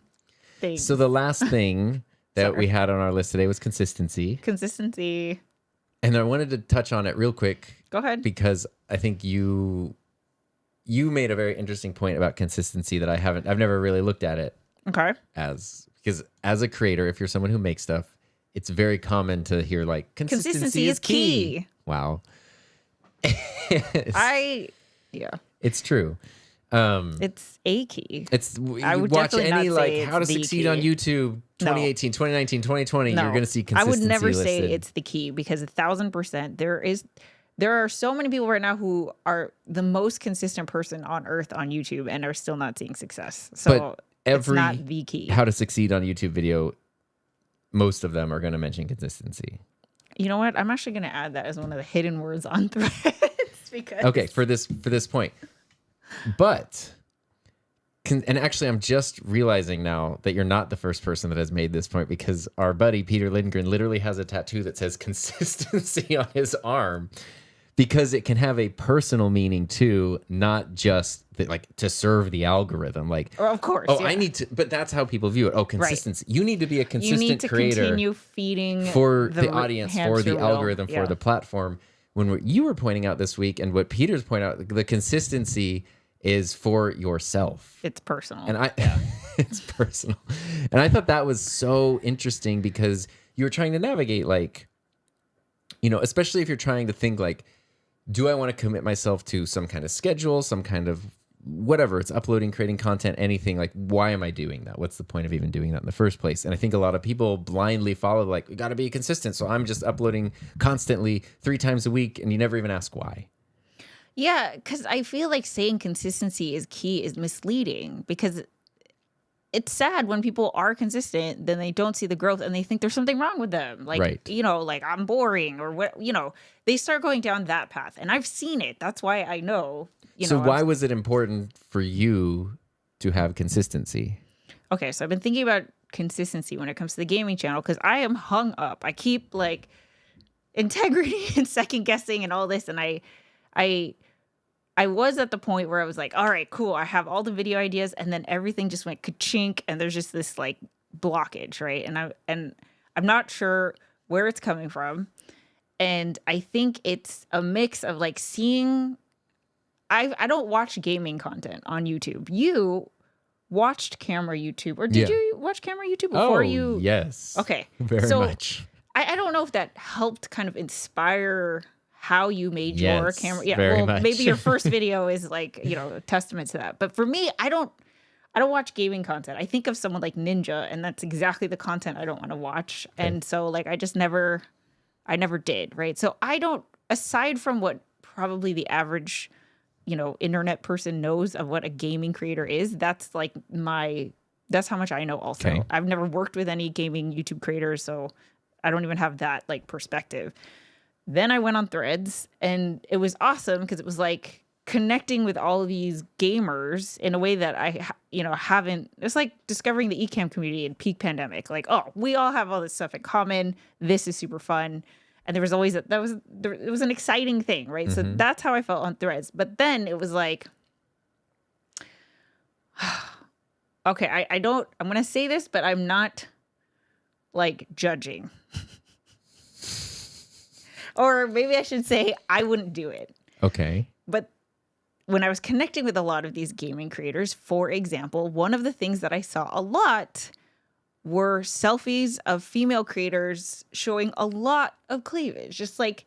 things. So the last thing that we had on our list today was consistency. Consistency. And I wanted to touch on it real quick. Go ahead. Because I think you made a very interesting point about consistency that I've never really looked at it. Okay. Because as a creator, if you're someone who makes stuff, it's very common to hear like consistency is key. Wow. It's true. It's a key. I would watch any like how to succeed on YouTube 2018, 2019, 2020. You're going to see consistency. I would never say listed. It's the key because 1,000% there are so many people right now who are the most consistent person on earth on YouTube and are still not seeing success. So it's not the key. How to succeed on YouTube video, most of them are going to mention consistency. You know what? I'm actually going to add that as one of the hidden words on Threads. Okay, for this point. But, and actually I'm just realizing now that you're not the first person that has made this point because our buddy Peter Lindgren literally has a tattoo that says consistency on his arm because it can have a personal meaning too, not just like to serve the algorithm. Like, of course. I need to, but that's how people view it. Oh, consistency. Right. You need to be a consistent creator. You need to continue feeding for the audience, for the algorithm, for the platform. When you were pointing out this week and what Peter's pointing out, the consistency is for yourself. It's personal. And it's personal. And I thought that was so interesting because you were trying to navigate like, especially if you're trying to think like, do I want to commit myself to some kind of schedule, some kind of whatever, it's uploading, creating content, anything. Like, why am I doing that? What's the point of even doing that in the first place? And I think a lot of people blindly follow, like, we got to be consistent. So I'm just uploading constantly 3 times a week. And you never even ask why. Yeah, because I feel like saying consistency is key is misleading, because it's sad when people are consistent, then they don't see the growth and they think there's something wrong with them. Like, Right. Like I'm boring or what, they start going down that path. And I've seen it. That's why I know, So why was it important for you to have consistency? Okay, so I've been thinking about consistency when it comes to the gaming channel, because I am hung up. I keep like integrity and second guessing and all this. And I was at the point where I was like, all right, cool. I have all the video ideas, and then everything just went ka-chink, and there's just this like blockage, right? And I'm not sure where it's coming from. And I think it's a mix of like seeing. I don't watch gaming content on YouTube. You watched camera YouTube, or did you watch camera YouTube before you? Yes. Okay. Very much. I don't know if that helped kind of inspire how you made your camera. Yeah, very much. Maybe your first video is like, a testament to that. But for me, I don't watch gaming content. I think of someone like Ninja, and that's exactly the content I don't want to watch. Okay. And so like I never did, right? So I don't, aside from what probably the average, internet person knows of what a gaming creator is, that's like that's how much I know also. Okay. I've never worked with any gaming YouTube creators, so I don't even have that like perspective. Then I went on Threads, and it was awesome because it was like connecting with all of these gamers in a way that I, haven't. It's like discovering the eCam community in peak pandemic. Like, oh, we all have all this stuff in common. This is super fun. And there was always it was an exciting thing, right? Mm-hmm. So that's how I felt on Threads. But then it was like, okay, I'm going to say this, but I'm not like judging. Or maybe I should say I wouldn't do it. Okay. But when I was connecting with a lot of these gaming creators, for example, one of the things that I saw a lot were selfies of female creators showing a lot of cleavage. Just like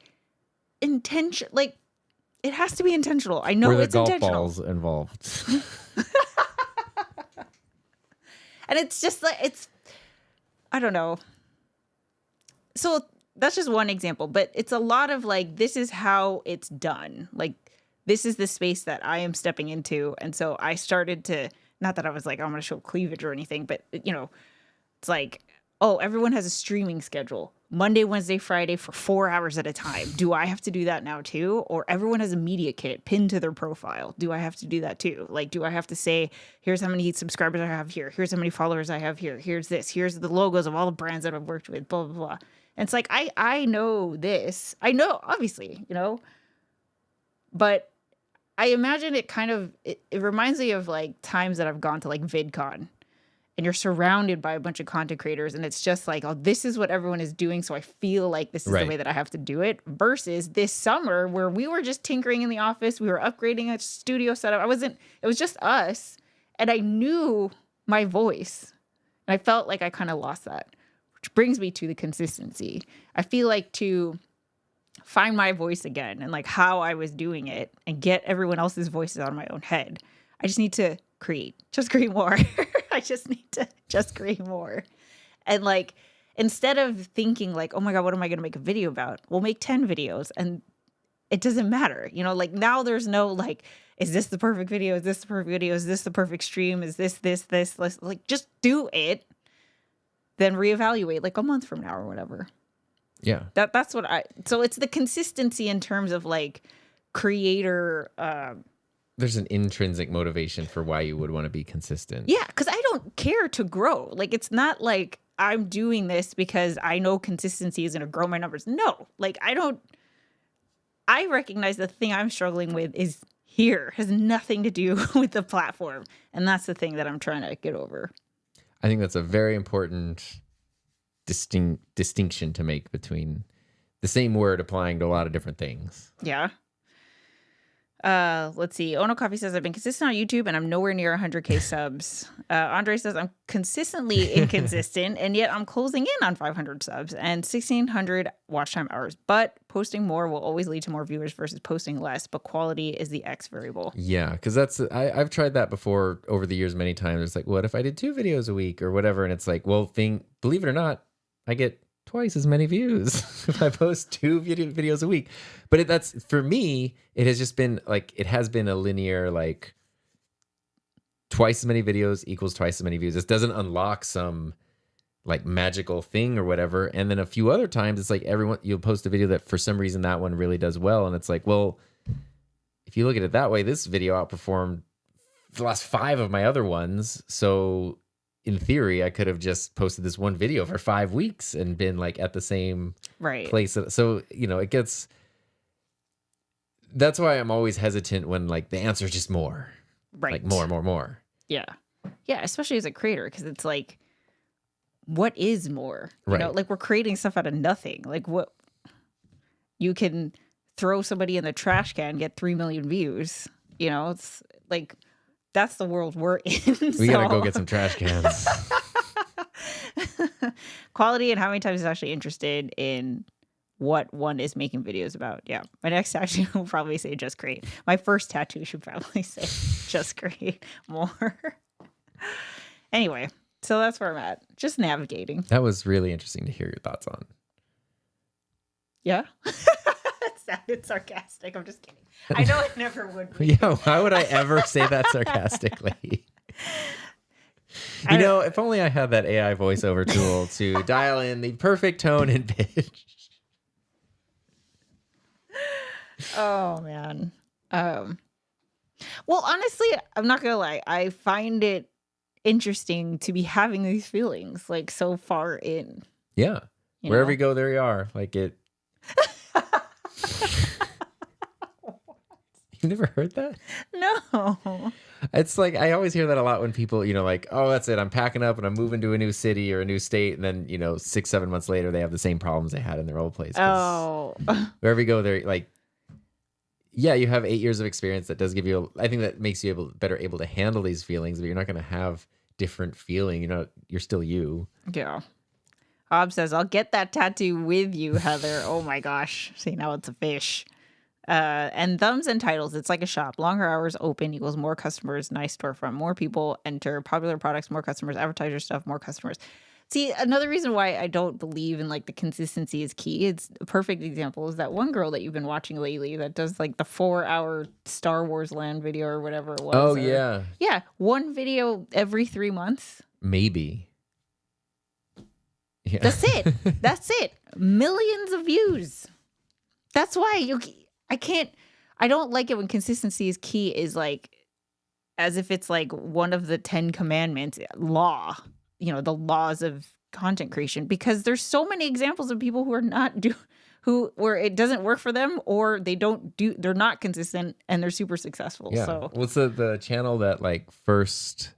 intention, like it has to be intentional. I know it's intentional. Were the golf balls involved? And it's just like, I don't know. So that's just one example, but it's a lot of like, this is how it's done. Like, this is the space that I am stepping into. And so I started to, not that I was like, I'm going to show cleavage or anything, but it's like, oh, everyone has a streaming schedule. Monday, Wednesday, Friday for 4 hours at a time. Do I have to do that now too? Or everyone has a media kit pinned to their profile. Do I have to do that too? Like, do I have to say, here's how many subscribers I have here. Here's how many followers I have here. Here's this. Here's the logos of all the brands that I've worked with, blah, blah, blah. And it's like, I know this. I know, obviously, but I imagine it kind of, it reminds me of like times that I've gone to like VidCon, and you're surrounded by a bunch of content creators, and it's just like, oh, this is what everyone is doing, so I feel like this is the way that I have to do it, versus this summer where we were just tinkering in the office, we were upgrading a studio setup. It was just us, and I knew my voice, and I felt like I kind of lost that, which brings me to the consistency. I feel like to find my voice again and like how I was doing it and get everyone else's voices out of my own head, I just need to just create more. I just need to just create more. And like, instead of thinking like, oh my God, what am I going to make a video about? We'll make 10 videos and it doesn't matter. Like now there's no like, is this the perfect video? Is this the perfect video? Is this the perfect stream? Is this? Like, just do it. Then reevaluate like a month from now or whatever. Yeah. That's what so it's the consistency in terms of like creator. There's an intrinsic motivation for why you would want to be consistent. Yeah. Cause I don't care to grow. Like, it's not like I'm doing this because I know consistency is going to grow my numbers. No, like I recognize the thing I'm struggling with is has nothing to do with the platform. And that's the thing that I'm trying to get over. I think that's a very important distinction to make between the same word applying to a lot of different things. Yeah. Let's see. Ono Coffee says, I've been consistent on YouTube and I'm nowhere near 100K subs. Andre says, I'm consistently inconsistent and yet I'm closing in on 500 subs and 1,600 watch time hours. But posting more will always lead to more viewers versus posting less. But quality is the X variable. Yeah, because I've tried that before over the years many times. It's like, what if I did 2 videos a week or whatever? And it's like, well, believe it or not, I get twice as many views if I post 2 videos a week. But that's for me, it has just been like, it has been a linear, like twice as many videos equals twice as many views. This doesn't unlock some like magical thing or whatever. And then a few other times it's like you'll post a video that for some reason that one really does well. And it's like, well, if you look at it that way, this video outperformed the last 5 of my other ones. So in theory, I could have just posted this one video for 5 weeks and been like at the same place. So, it gets, that's why I'm always hesitant when like the answer is just more, like more. Yeah. Yeah. Especially as a creator. Cause it's like, what is more, like we're creating stuff out of nothing. Like what you can throw somebody in the trash can, get 3 million views, it's like, that's the world we're in. We gotta go get some trash cans. Quality and how many times is actually interested in what one is making videos about. Yeah. My next tattoo will probably say just create. My first tattoo should probably say just create more. Anyway, so that's where I'm at. Just navigating. That was really interesting to hear your thoughts on. Yeah. It sounded sarcastic. I'm just kidding. I know it never would be. Yeah, why would I ever say that sarcastically? If only I had that AI voiceover tool to dial in the perfect tone and pitch. Oh, man. Well, honestly, I'm not going to lie. I find it interesting to be having these feelings like so far in. Yeah. Wherever you go, there you are. Like it. You've never heard that? No. It's like, I always hear that a lot when people, like, oh, that's it. I'm packing up and I'm moving to a new city or a new state. And then, 6-7 months later, they have the same problems they had in their old place. Oh. Wherever you go, they're like, yeah, you have 8 years of experience. That does give you, I think that makes you better able to handle these feelings, but you're not going to have different feeling. You're still you. Yeah. Hob says, I'll get that tattoo with you, Heather. Oh my gosh. See, now it's a fish. And thumbs and titles. It's like a shop. Longer hours open equals more customers. Nice storefront. More people enter. Popular products. More customers. Advertiser stuff. More customers. See, another reason why I don't believe in like the consistency is key. It's a perfect example is that one girl that you've been watching lately that does like the 4-hour Star Wars Land video or whatever it was. Oh, yeah. Yeah. One video every 3 months. Maybe. Yeah. That's it. That's it. Millions of views. That's why I don't like it when consistency is key is like, as if it's like one of the 10 commandments, the laws of content creation, because there's so many examples of people who are where it doesn't work for them or they're not consistent and they're super successful. Yeah. So what's the channel that like first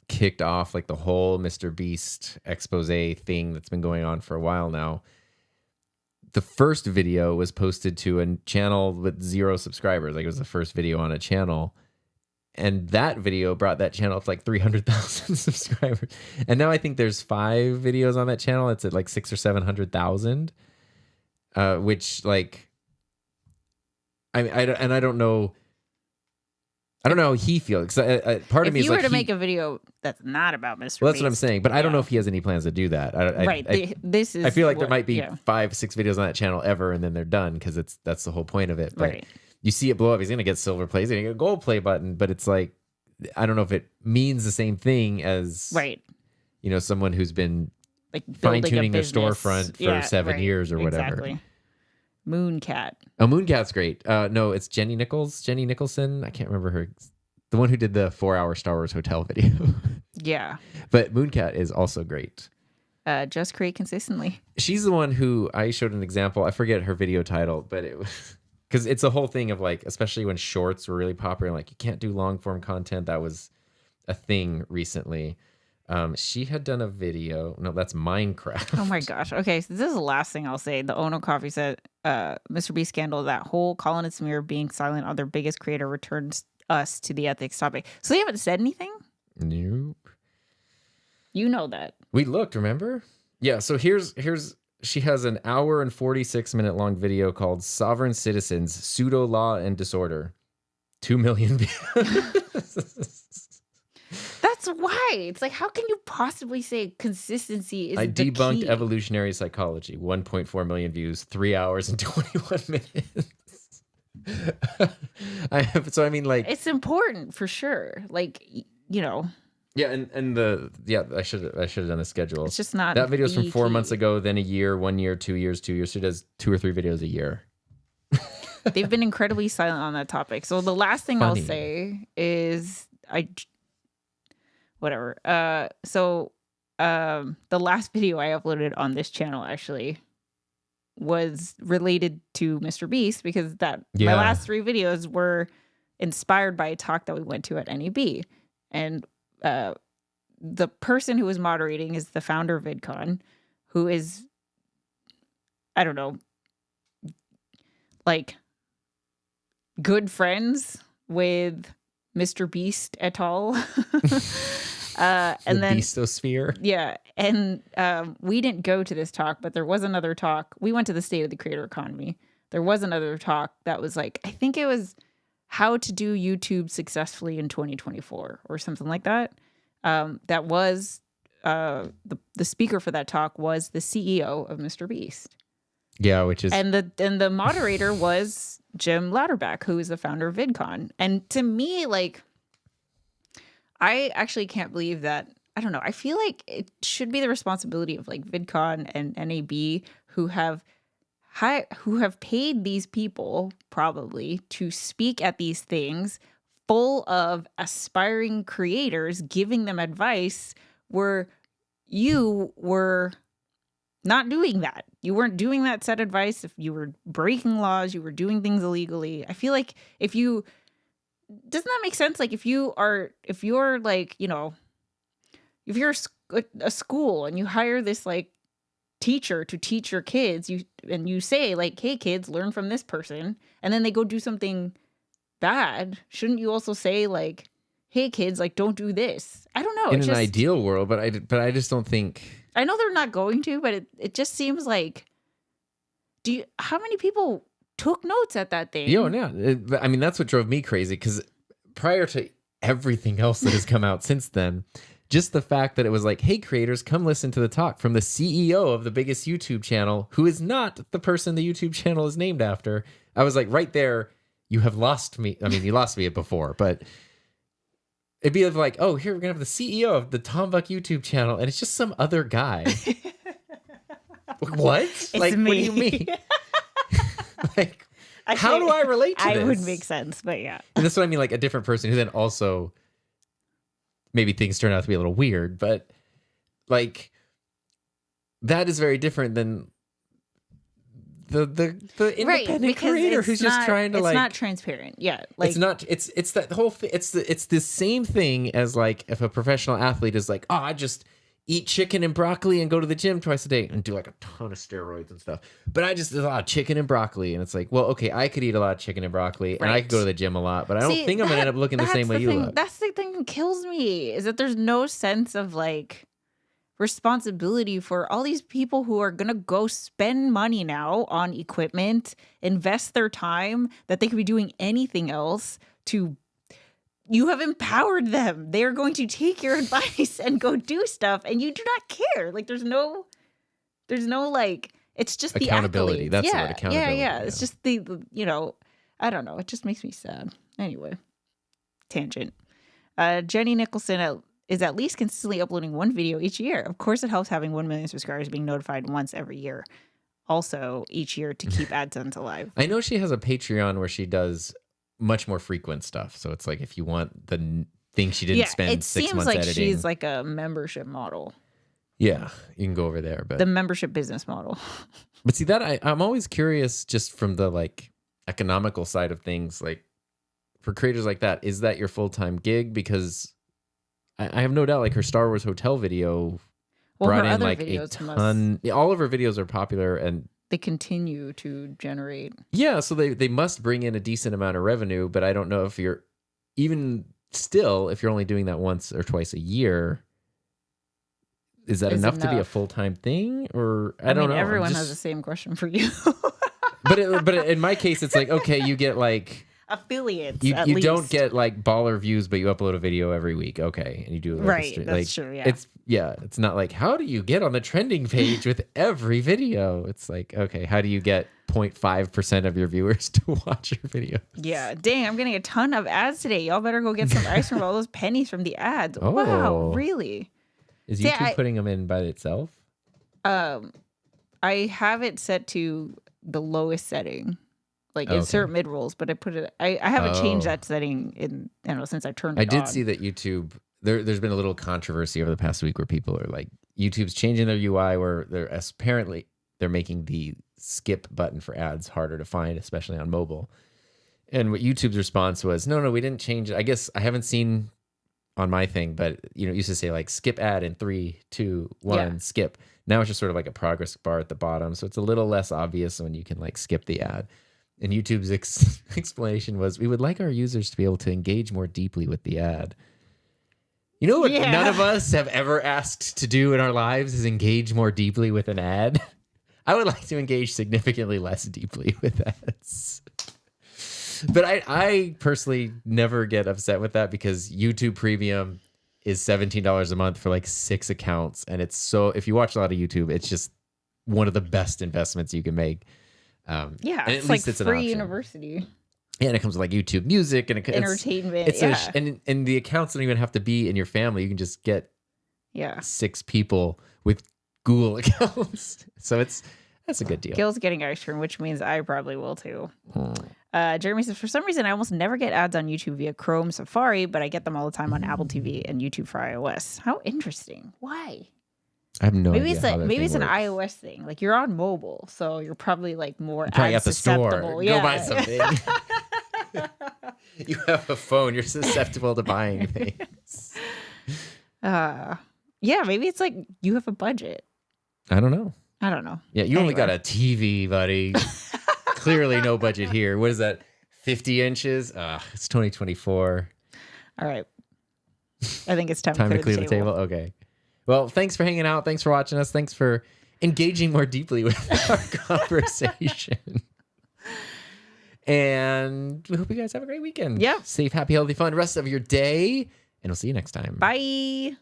kicked off like the whole Mr. Beast expose thing that's been going on for a while now? The first video was posted to a channel with 0 subscribers. Like it was the first video on a channel. And that video brought that channel up to like 300,000 subscribers. And now I think there's 5 videos on that channel. It's at like 600,000 or 700,000. Which like, I don't know. I don't know how he feels. Part of me is like, if you were to make a video that's not about Mr. Well, that's Beast, what I'm saying. But I don't know if he has any plans to do that. This is. I feel like there might be 5, 6 videos on that channel ever, and then they're done because that's the whole point of it. But you see it blow up. He's gonna get silver play. He's gonna get a gold play button. But it's like, I don't know if it means the same thing as someone who's been like fine tuning their storefront for 7 years or whatever. Exactly. Mooncat. Oh, Mooncat's great. No, it's Jenny Nicholson. I can't remember her. The one who did the 4-hour Star Wars hotel video. Yeah. But Mooncat is also great. Just create consistently. She's the one who I showed an example. I forget her video title, but it was because it's a whole thing of like, especially when shorts were really popular, like you can't do long form content. That was a thing recently. She had done a video. No, that's Minecraft. Oh my gosh. Okay, so this is the last thing I'll say. The Ono Coffee said, Mr. Beast scandal, that whole Colin and Samir being silent on their biggest creator returns us to the ethics topic. So they haven't said anything? Nope. You know that. We looked, remember? Yeah, so here's she has an hour and 46-minute long video called Sovereign Citizens, Pseudo Law and Disorder. 2 million views. That's why. It's like, how can you possibly say consistency is I the debunked key? evolutionary psychology. 1.4 million views, 3 hours and 21 minutes. So I mean, like, it's important for sure. Like, you know. Yeah, I should have done a schedule. It's just not that video's from 4 key. months ago, then a year, 1 year, 2 years, 2 years. She does 2 or 3 videos a year. They've been incredibly silent on that topic. So the last thing I'll say is whatever. The last video I uploaded on this channel actually was related to Mr. Beast because my last 3 videos were inspired by a talk that we went to at NAB. And the person who was moderating is the founder of VidCon, who is, I don't know, like good friends with Mr. Beast et al. And then Beastosphere. Yeah. And we didn't go to this talk, but there was another talk. We went to the State of the Creator Economy. There was another talk that was like, I think it was how to do YouTube successfully in 2024 or something like that. That was the speaker for that talk was the CEO of Mr. Beast. Yeah, which is and the moderator was Jim Louderback, who is the founder of VidCon. And to me, like, I actually can't believe that. I don't know. I feel like it should be the responsibility of like VidCon and NAB who have paid these people probably to speak at these things full of aspiring creators, giving them advice where you were not doing that. You weren't doing that set advice. If you were breaking laws, you were doing things illegally. I feel like doesn't that make sense? Like if you're like, you know, if you're a school and you hire this like teacher to teach your kids, you say like, hey kids, learn from this person, and then they go do something bad, shouldn't you also say like, hey kids, like don't do this? I don't know. In an ideal world, but I just don't think. I know they're not going to, but it just seems like, how many people took notes at that thing? Yeah, I mean, that's what drove me crazy, because prior to everything else that has come out since then, just the fact that it was like, hey, creators, come listen to the talk from the CEO of the biggest YouTube channel, who is not the person the YouTube channel is named after. I was like, right there, you have lost me. I mean, you lost me before, but it'd be like, oh, here, we're going to have the CEO of the Tom Buck YouTube channel, and it's just some other guy. What? It's like, me. What do you mean? Like, how do I relate to this? I would make sense, but yeah. And that's what I mean, like a different person who then also, maybe things turn out to be a little weird, but like, that is very different than the independent creator who's just trying to it's like. It's not transparent. Yeah. Like, it's not, it's that whole thing. It's the same thing as like if a professional athlete is like, oh, I just eat chicken and broccoli and go to the gym twice a day and do like a ton of steroids and stuff. But I just eat a lot of chicken and broccoli. And it's like, well, okay, I could eat a lot of chicken and broccoli and I could go to the gym a lot, but I don't think I'm going to end up looking the same way you look. That's the thing that kills me, is that there's no sense of like responsibility for all these people who are going to go spend money now on equipment, invest their time that they could be doing anything else to. You have empowered them. They're going to take your advice and go do stuff, and you do not care. Like there's no like, it's just the accountability. accolades. That's the word, accountability. Yeah. It's just the, you know, I don't know. It just makes me sad. Anyway, tangent. Jenny Nicholson is at least consistently uploading one video each year. Of course, it helps having 1 million subscribers being notified once every year. Also, each year to keep AdSense alive. I know she has a Patreon where she does much more frequent stuff. So it's like if you want the thing she didn't spend 6 months editing. It seems like she's like a membership model. Yeah, you can go over there. But the membership business model. But see, that I'm always curious just from the like economical side of things, like for creators like that, is that your full-time gig? Because I have no doubt, like her Star Wars hotel video brought in like a ton. All of her videos are popular and they continue to generate. Yeah, so they must bring in a decent amount of revenue, but I don't know if you're even still, if you're only doing that once or twice a year, is that enough to be a full-time thing? Or I don't know. Everyone has the same question for you. but in my case, it's like, okay, you get like affiliates. You don't get like baller views, but you upload a video every week. Okay, and you do right. That's true. Yeah, it's not like how do you get on the trending page with every video? It's like, okay, how do you get 0.5% of your viewers to watch your video? Yeah, dang, I'm getting a ton of ads today. Y'all better go get some ice cream. All those pennies from the ads. Oh. Wow, really? Is YouTube putting them in by itself? I have it set to the lowest setting. Like insert mid rolls, but I put it. I haven't changed that setting in since I turned it on. I did see that YouTube. There's been a little controversy over the past week where people are like, YouTube's changing their UI where they're making the skip button for ads harder to find, especially on mobile. And what YouTube's response was, no, we didn't change it. I guess I haven't seen on my thing, but it used to say like skip ad in 3, 2, 1, skip. Now it's just sort of like a progress bar at the bottom, so it's a little less obvious when you can like skip the ad. And YouTube's explanation was, we would like our users to be able to engage more deeply with the ad. You know what none of us have ever asked to do in our lives is engage more deeply with an ad. I would like to engage significantly less deeply with ads. But I personally never get upset with that because YouTube Premium is $17 a month for like 6 accounts. And it's so, if you watch a lot of YouTube, it's just one of the best investments you can make. And it's like free university. Yeah, and it comes with like YouTube Music and entertainment. And the accounts don't even have to be in your family. You can just get 6 people with Google accounts. So that's a good deal. Gil's getting ice cream, which means I probably will too. Jeremy says, for some reason, I almost never get ads on YouTube via Chrome, Safari, but I get them all the time on Apple TV and YouTube for iOS. How interesting. Why? I have no maybe idea. Maybe it's an iOS thing. Like you're on mobile, so you're probably like more probably ad susceptible. Go buy something. You have a phone. You're susceptible to buying things. Maybe it's like you have a budget. I don't know. Yeah, you only got a TV, buddy. Clearly no budget here. What is that? 50 inches? It's 2024. All right. I think it's time to clear the table. Okay. Well, thanks for hanging out. Thanks for watching us. Thanks for engaging more deeply with our conversation. And we hope you guys have a great weekend. Yeah. Safe, happy, healthy, fun rest of your day. And we'll see you next time. Bye.